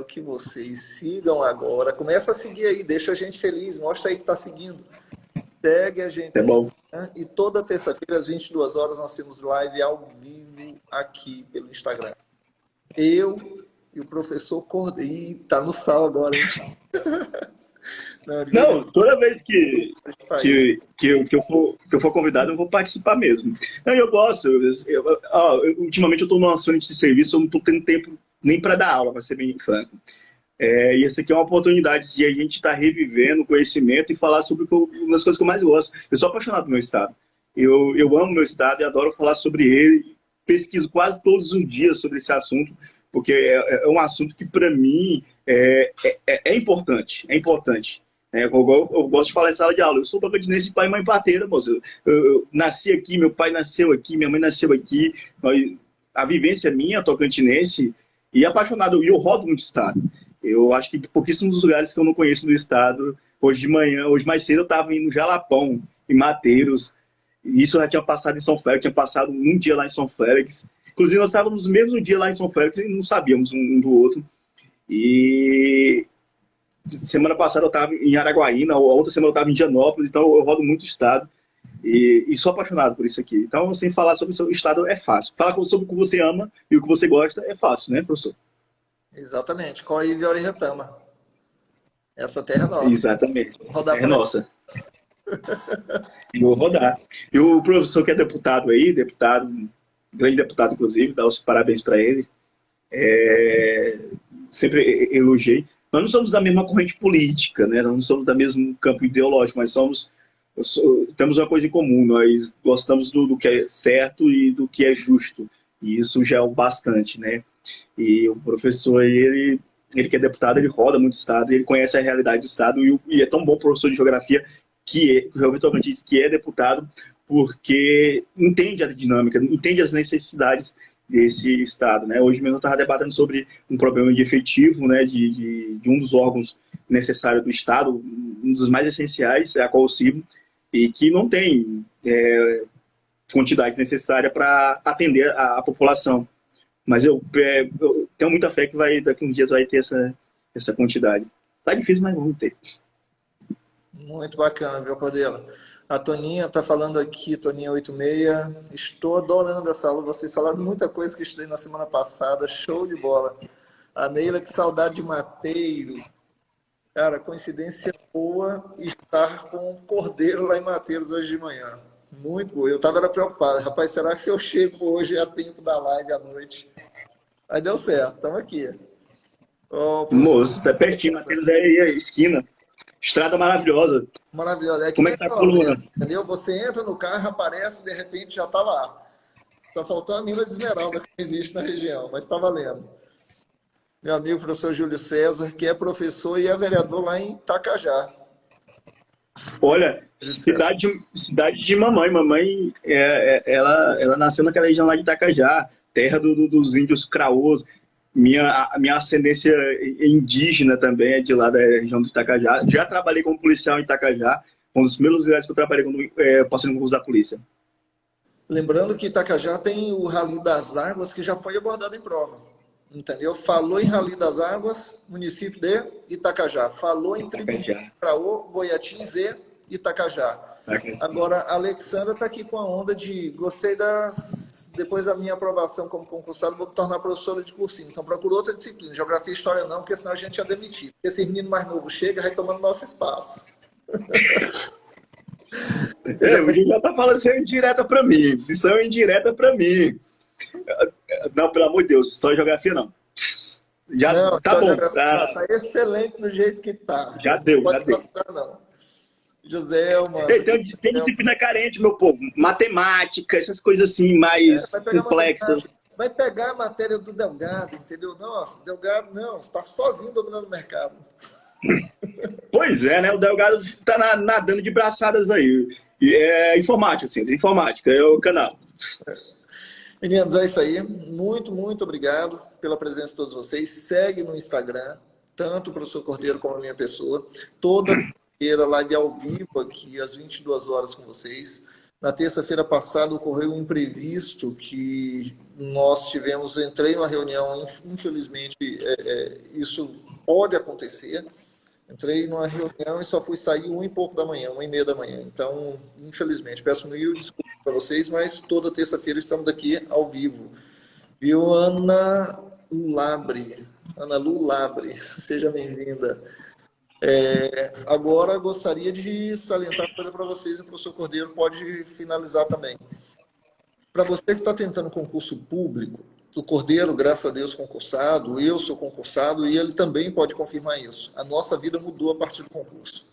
que vocês sigam agora. Começa a seguir aí, deixa a gente feliz, mostra aí que está seguindo. Segue a gente. É bom. Né? E toda terça-feira, às 22 horas, nós temos live ao vivo aqui pelo Instagram. Eu e o professor Cordeiro. Ih, tá no sal agora, hein? Não, toda vez que eu for convidado, eu vou participar mesmo. Não, eu gosto. Ultimamente eu estou numa frente de serviço, eu não estou tendo tempo nem para dar aula, para ser bem franco. E essa aqui é uma oportunidade de a gente estar revivendo o conhecimento e falar sobre uma das coisas que eu mais gosto. Eu sou apaixonado pelo meu estado. Eu amo meu estado e adoro falar sobre ele. Pesquiso quase todos os dias sobre esse assunto, porque é um assunto que, para mim, é importante. É importante. Eu gosto de falar em sala de aula. Eu sou tocantinense, pai e mãe parteira, moço. Eu nasci aqui, meu pai nasceu aqui, minha mãe nasceu aqui. A vivência minha, tocantinense, e apaixonado. E eu rodo muito estado. Eu acho que pouquíssimos lugares que eu não conheço do estado. Hoje mais cedo, eu estava indo no Jalapão, em Mateiros. Isso eu já tinha passado em São Félix, tinha passado um dia lá em São Félix. Inclusive, nós estávamos no mesmo dia lá em São Félix e não sabíamos um do outro. E semana passada eu estava em Araguaína, a outra semana eu estava em Indianópolis, então eu rodo muito estado e sou apaixonado por isso aqui. Então, sem falar sobre o seu estado é fácil. Falar sobre o que você ama e o que você gosta é fácil, né, professor? Exatamente. Coive e Retama. Essa terra é nossa. Exatamente. É nossa. Eu vou rodar. E o professor que é deputado aí, grande deputado, inclusive, dá os parabéns para ele. Sempre elogiei. Nós não somos da mesma corrente política, né? Nós não somos do mesmo campo ideológico, mas temos uma coisa em comum. Nós gostamos do que é certo e do que é justo. E isso já é o bastante, né? E o professor, ele que é deputado, ele roda muito o estado, ele conhece a realidade do estado e é tão bom professor de geografia que é deputado, porque entende a dinâmica, entende as necessidades desse estado, né? Hoje mesmo eu estava debatendo sobre um problema de efetivo, né, de um dos órgãos necessários do estado, um dos mais essenciais, é a Colcib, e que não tem quantidade necessária para atender a população. Mas eu tenho muita fé que daqui a uns dias vai ter essa quantidade. Tá difícil, mas vamos ter. Muito bacana, viu, Cordeiro? A Toninha está falando aqui, Toninha 86. Estou adorando essa aula. Vocês falaram muita coisa que estudei na semana passada. Show de bola. A Neila, que saudade de Mateiro. Cara, coincidência boa estar com o Cordeiro lá em Mateiros hoje de manhã. Muito boa. Eu estava preocupado. Rapaz, será que se eu chego hoje a tempo da live à noite? Aí deu certo. Estamos aqui. Moço, tá pertinho. Mateiros é a esquina. Estrada maravilhosa. Maravilhosa. Como é que tá a coluna? Entendeu? Você entra no carro, aparece, de repente já está lá. Só faltou a mina de esmeralda que não existe na região, mas está valendo. Meu amigo professor Júlio César, que é professor e é vereador lá em Itacajá. Olha, cidade de mamãe. Mamãe, ela nasceu naquela região lá de Itacajá, terra dos índios craôs. A minha ascendência indígena também é de lá da região do Itacajá. Já trabalhei como policial em Itacajá, um dos primeiros lugares que eu trabalhei quando passei no concurso da polícia. Lembrando que Itacajá tem o Rally das Águas, que já foi abordado em prova. Entendeu? Falou em Rally das Águas, município de Itacajá. Falou em Tribuno Craô, Goiatins e Itacajá. Agora, a Alexandra está aqui com a onda de gostei depois da minha aprovação como concursado, vou me tornar professora de cursinho. Então, procura outra disciplina. Geografia e História não, porque senão a gente ia demitir. Esse menino mais novo chega, vai tomando nosso espaço. O Gil já tá falando isso é indireta para mim. Isso é indireta para mim. Não, pelo amor de Deus, História e Geografia não. Já não, tá bom. Tá excelente do jeito que tá. Já deu, não pode já deu. saturar, não. Joselma, Tem disciplina carente, meu povo. Matemática, essas coisas assim, mais complexas. Vai pegar a matéria do Delgado, entendeu? Nossa, Delgado não, está sozinho dominando o mercado. Pois é, né? O Delgado está nadando de braçadas aí. É informática, assim, informática, é o canal. Meninos, é isso aí. Muito, muito obrigado pela presença de todos vocês. Segue no Instagram, tanto o professor Cordeiro como a minha pessoa. Toda terça-feira, live ao vivo aqui, às 22 horas com vocês. Na terça-feira passada ocorreu um imprevisto que nós tivemos, entrei numa reunião, infelizmente isso pode acontecer. Entrei numa reunião e só fui sair 1h pouco da manhã, 1h30 da manhã. Então, infelizmente, peço mil desculpas para vocês, mas toda terça-feira estamos aqui ao vivo. Viu, Ana Labre? Ana Lu Labre, seja bem-vinda. Agora, gostaria de salientar uma coisa para vocês, e o professor Cordeiro pode finalizar também. Para você que está tentando concurso público, o Cordeiro, graças a Deus, concursado, eu sou concursado e ele também pode confirmar isso. A nossa vida mudou a partir do concurso.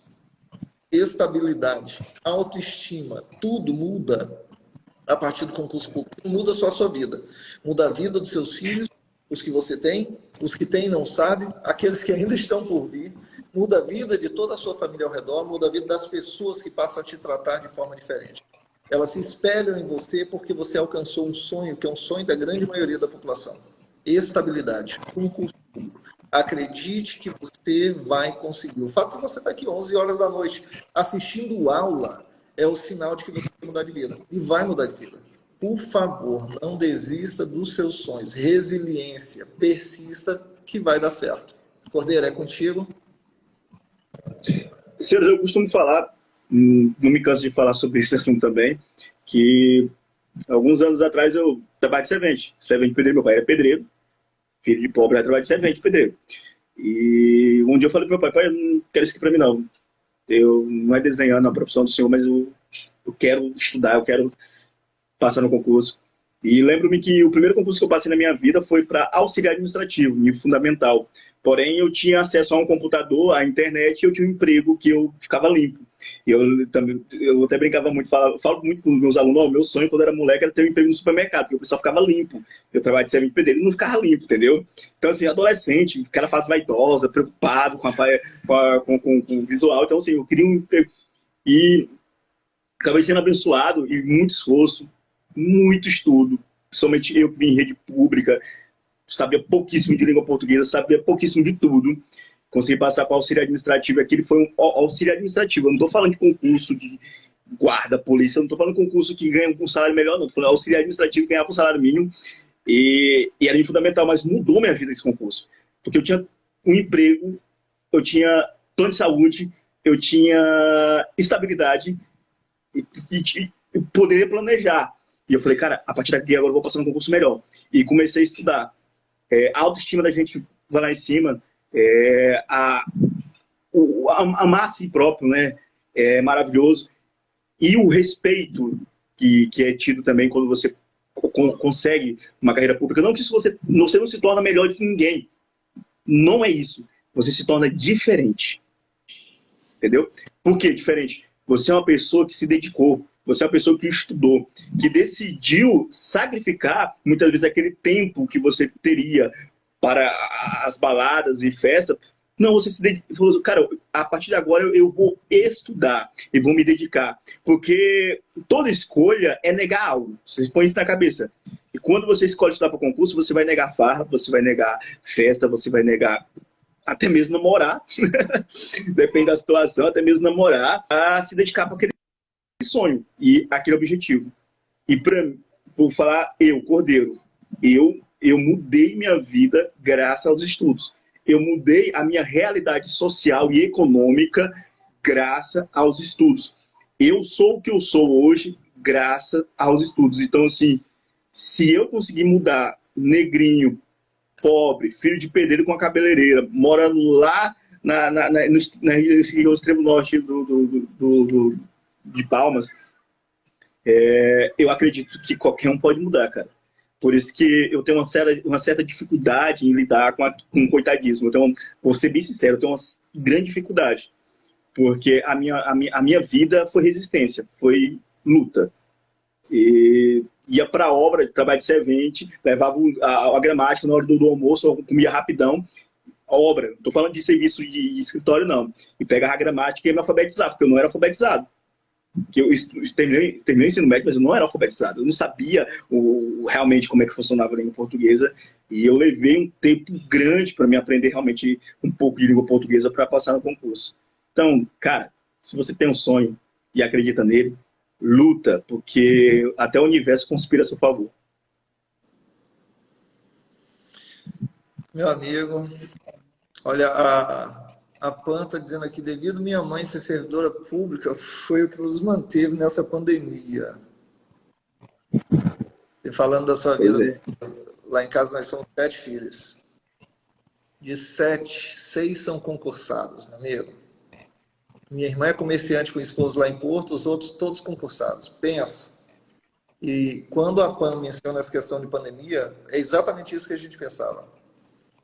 Estabilidade, autoestima, tudo muda a partir do concurso público. Não muda só a sua vida, muda a vida dos seus filhos, os que você tem, os que tem não sabem, aqueles que ainda estão por vir, muda a vida de toda a sua família ao redor, muda a vida das pessoas que passam a te tratar de forma diferente. Elas se espelham em você porque você alcançou um sonho, que é um sonho da grande maioria da população. Estabilidade, concurso público. Acredite que você vai conseguir. O fato de você estar aqui 11 horas da noite assistindo aula é o sinal de que você vai mudar de vida. E vai mudar de vida. Por favor, não desista dos seus sonhos. Resiliência, persista, que vai dar certo. Cordeiro, é contigo. Senhores, eu costumo falar, não me canso de falar sobre esse assunto também, que alguns anos atrás eu trabalhei de servente pedreiro, meu pai era pedreiro, filho de pobre, era trabalho de servente pedreiro. E um dia eu falei pro meu pai, eu não quero isso aqui pra mim não, eu não é desenhando a profissão do senhor, mas eu quero estudar, eu quero passar no concurso. E lembro-me que o primeiro concurso que eu passei na minha vida foi para auxiliar administrativo, nível fundamental. Porém, eu tinha acesso a um computador, à internet, e eu tinha um emprego que eu ficava limpo. E eu até brincava muito, falo muito com os meus alunos, meu sonho quando era moleque era ter um emprego no supermercado, porque o pessoal ficava limpo. Eu trabalhava de servente pedreiro e não ficava limpo, entendeu? Então, assim, adolescente, o cara faz vaidosa, preocupado com o visual. Então, assim, eu queria um emprego. E acabei sendo abençoado e muito esforço, muito estudo. Principalmente eu que vim em rede pública, sabia pouquíssimo de língua portuguesa, sabia pouquíssimo de tudo. Consegui passar para o auxílio administrativo. Aquele foi um auxílio administrativo. Eu não estou falando de concurso de guarda, polícia, eu não estou falando de concurso que ganha um salário melhor, não. Estou falando de auxílio administrativo, ganhava um salário mínimo. E era fundamental, mas mudou minha vida esse concurso. Porque eu tinha um emprego, eu tinha plano de saúde, eu tinha estabilidade e poderia planejar. E eu falei, cara, a partir daqui agora eu vou passar um concurso melhor. E comecei a estudar. A autoestima da gente vai lá em cima, amar a si próprio, né? É maravilhoso. E o respeito que é tido também quando você consegue uma carreira pública. Não que isso você não se torna melhor de ninguém. Não é isso. Você se torna diferente. Entendeu? Por que diferente? Você é uma pessoa que se dedicou. Você é uma pessoa que estudou, que decidiu sacrificar, muitas vezes, aquele tempo que você teria para as baladas e festas. Não, você se dedicou, cara, a partir de agora eu vou estudar e vou me dedicar. Porque toda escolha é negar algo. Você põe isso na cabeça. E quando você escolhe estudar para o concurso, você vai negar farra, você vai negar festa, você vai negar até mesmo namorar. Depende da situação, até mesmo namorar, a se dedicar para aquele sonho e aquele objetivo. E vou falar Cordeiro, eu mudei minha vida graças aos estudos. Eu mudei a minha realidade social e econômica graças aos estudos. Eu sou o que eu sou hoje graças aos estudos. Então, assim, se eu conseguir mudar negrinho, pobre, filho de pedreiro com a cabeleireira, morando lá no extremo norte de Palmas, eu acredito que qualquer um pode mudar, cara. Por isso que eu tenho uma certa dificuldade em lidar com o coitadismo. Vou ser bem sincero, eu tenho uma grande dificuldade. Porque a minha vida foi resistência, foi luta. E ia para a obra, trabalho de servente, levava a gramática na hora do almoço, eu comia rapidão, a obra. Não estou falando de serviço de escritório, não. E pegava a gramática e ia me alfabetizar, porque eu não era alfabetizado. Que eu terminei o ensino médio, mas eu não era alfabetizado. Eu não sabia realmente como é que funcionava a língua portuguesa. E eu levei um tempo grande para me aprender realmente um pouco de língua portuguesa para passar no concurso. Então, cara, se você tem um sonho e acredita nele, luta, porque até o universo conspira a seu favor. Meu amigo, olha, a Pan está dizendo aqui, devido minha mãe ser servidora pública, foi o que nos manteve nessa pandemia. E falando da sua vida, lá em casa nós somos 7 filhos. De 7, 6 são concursados, meu amigo. Minha irmã é comerciante com esposo lá em Porto, os outros todos concursados. Pensa. E quando a PAN menciona essa questão de pandemia, é exatamente isso que a gente pensava.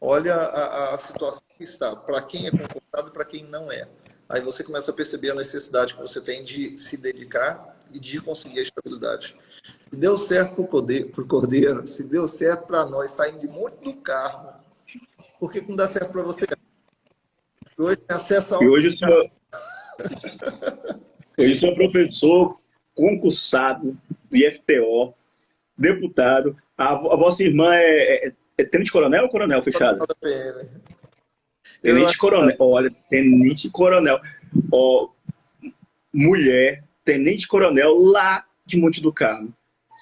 Olha a situação que está, para quem é concursado e para quem não é. Aí você começa a perceber a necessidade que você tem de se dedicar e de conseguir a estabilidade. Se deu certo para o Cordeiro, se deu certo para nós, saindo de monte do carro, por que não dá certo para você? Hoje tem acesso ao... E hoje eu sou professor concursado do IFTO, deputado. A vossa irmã é tenente-coronel ou coronel fechado? Tenente-coronel. Olha, tenente-coronel. Mulher, tenente-coronel lá de Monte do Carmo.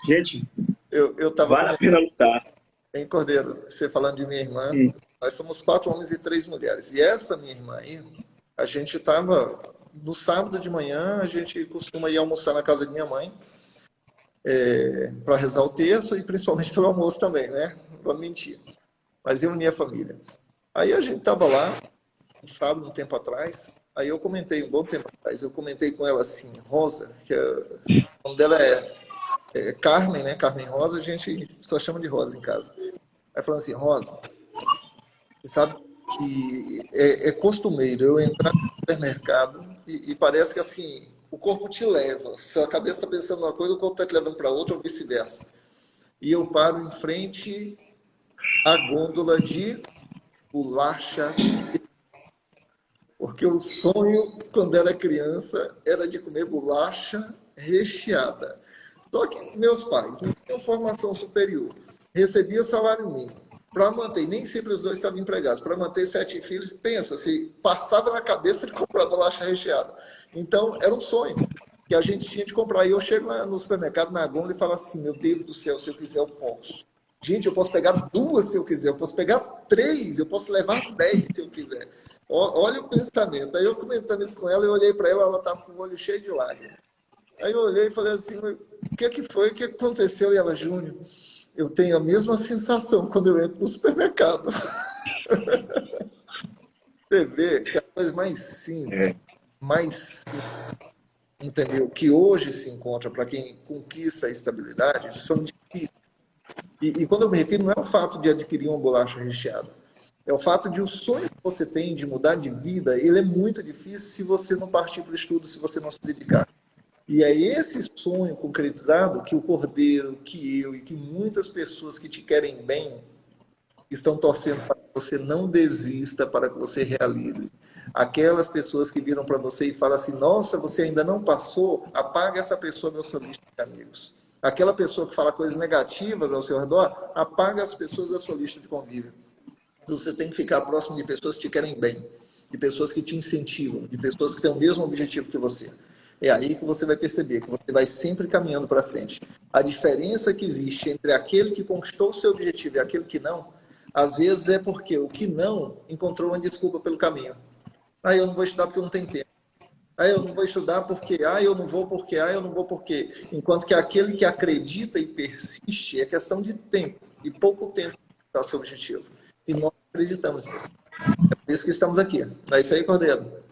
Gente, vale a pena lutar. Hein, Cordeiro, você falando de minha irmã, nós somos 4 homens e 3 mulheres. E essa minha irmã aí, a gente estava... No sábado de manhã, a gente costuma ir almoçar na casa de minha mãe para rezar o terço e principalmente pelo almoço também, né? Não vou mentir. Mas eu e minha família. Aí a gente estava lá, no sábado, um tempo atrás, aí eu comentei, um bom tempo atrás, eu comentei com ela assim, Rosa, que o nome dela é Carmen, né? Carmen Rosa, a gente só chama de Rosa em casa. Aí falando assim, Rosa, você sabe que é costumeiro eu entrar no supermercado e parece que assim, o corpo te leva. Se a cabeça está pensando uma coisa, o corpo está te levando para outra ou vice-versa. E eu paro em frente à gôndola de bolacha. Porque o sonho, quando era criança, era de comer bolacha recheada. Só que meus pais não tinham formação superior, recebia salário mínimo. Para manter, nem sempre os dois estavam empregados, para manter 7 filhos, pensa, se passava na cabeça de comprar bolacha recheada. Então, era um sonho que a gente tinha de comprar. E eu chego lá no supermercado, na gôndola, e falo assim, meu Deus do céu, se eu quiser, eu posso. Gente, eu posso pegar 2 se eu quiser, eu posso pegar 3, eu posso levar 10 se eu quiser. Olha o pensamento. Aí eu comentando isso com ela, eu olhei para ela, ela estava com o olho cheio de lágrimas. Aí eu olhei e falei assim, o que foi? O que aconteceu? E ela, Júnior, eu tenho a mesma sensação quando eu entro no supermercado. Você vê que a coisa mais simples, entendeu? Que hoje se encontra para quem conquista a estabilidade, são difíceis. E quando eu me refiro, não é o fato de adquirir uma bolacha recheada. É o fato de o sonho que você tem de mudar de vida, ele é muito difícil se você não partir para o estudo, se você não se dedicar. E é esse sonho concretizado que o Cordeiro, que eu e que muitas pessoas que te querem bem estão torcendo para que você não desista, para que você realize. Aquelas pessoas que viram para você e falam assim, nossa, você ainda não passou, apaga essa pessoa da sua lista de amigos. Aquela pessoa que fala coisas negativas ao seu redor, apaga as pessoas da sua lista de convívio. Você tem que ficar próximo de pessoas que te querem bem, de pessoas que te incentivam, de pessoas que têm o mesmo objetivo que você. É aí que você vai perceber que você vai sempre caminhando para frente. A diferença que existe entre aquele que conquistou o seu objetivo e aquele que não, às vezes é porque o que não encontrou uma desculpa pelo caminho. Ah, eu não vou estudar porque eu não tenho tempo. Ah, eu não vou estudar porque, eu não vou porque, eu não vou porque. Enquanto que aquele que acredita e persiste é questão de tempo, e pouco tempo para o seu objetivo. E nós acreditamos nisso. É por isso que estamos aqui. É isso aí, Cordeiro.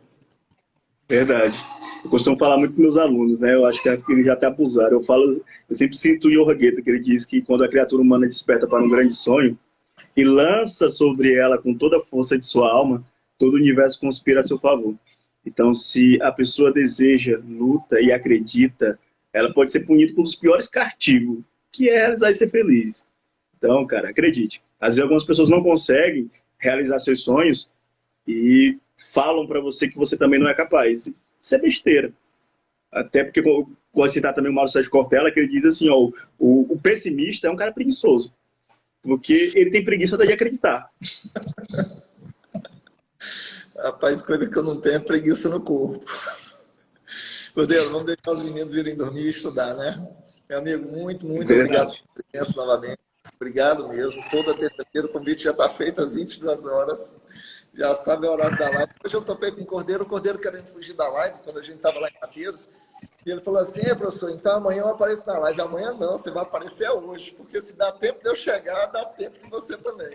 Verdade. Eu costumo falar muito com meus alunos, né? Eu acho que eles já até abusaram. Eu sempre cito o Johann Goethe, que ele diz que quando a criatura humana desperta para um grande sonho e lança sobre ela com toda a força de sua alma, todo o universo conspira a seu favor. Então, se a pessoa deseja, luta e acredita, ela pode ser punida com um dos piores castigos, que é realizar e ser feliz. Então, cara, acredite. Às vezes algumas pessoas não conseguem realizar seus sonhos e falam para você que você também não é capaz. Isso é besteira. Até porque, gosto de citar também o Mauro Sérgio Cortella, que ele diz assim, ó, o pessimista é um cara preguiçoso, porque ele tem preguiça de acreditar. Rapaz, coisa que eu não tenho é preguiça no corpo. Cordeiro, vamos deixar os meninos irem dormir e estudar, né? Meu amigo, muito obrigado pela presença novamente. Obrigado mesmo. Toda terça-feira o convite já está feito às 22 horas. Já sabe o horário da live. Hoje eu topei com o Cordeiro querendo fugir da live, quando a gente estava lá em Mateiros. E ele falou assim, professor, então amanhã eu apareço na live. Amanhã não, você vai aparecer hoje, porque se dá tempo de eu chegar, dá tempo de você também.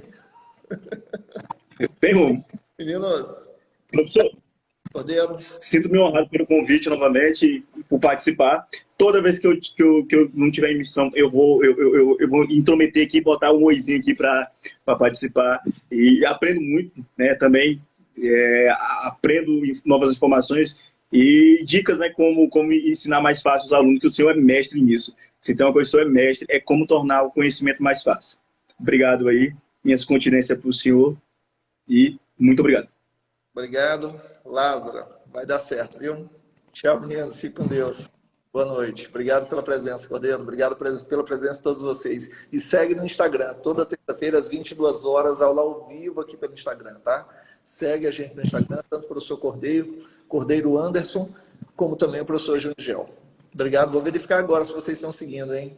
Tem rumo. Meninos. Professor, Cordeiro. Sinto-me honrado pelo convite novamente, por participar. Toda vez que eu não tiver emissão, eu vou intrometer aqui, botar um oizinho aqui para participar. E aprendo muito, né, também. Aprendo novas informações e dicas, né, como ensinar mais fácil os alunos, que o senhor é mestre nisso. Se tem uma coisa que o senhor é mestre, é como tornar o conhecimento mais fácil. Obrigado aí, minhas continências para o senhor e muito obrigado. Obrigado, Lázaro. Vai dar certo, viu? Tchau, meninos. Fique com Deus. Boa noite. Obrigado pela presença, Cordeiro. Obrigado pela presença de todos vocês. E segue no Instagram. Toda terça-feira, às 22 horas, aula ao vivo aqui pelo Instagram, tá? Segue a gente no Instagram, tanto o professor Cordeiro Anderson, como também o professor Jungel. Obrigado. Vou verificar agora se vocês estão seguindo, hein?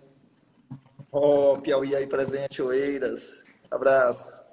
Piauí aí presente, Oeiras. Abraço.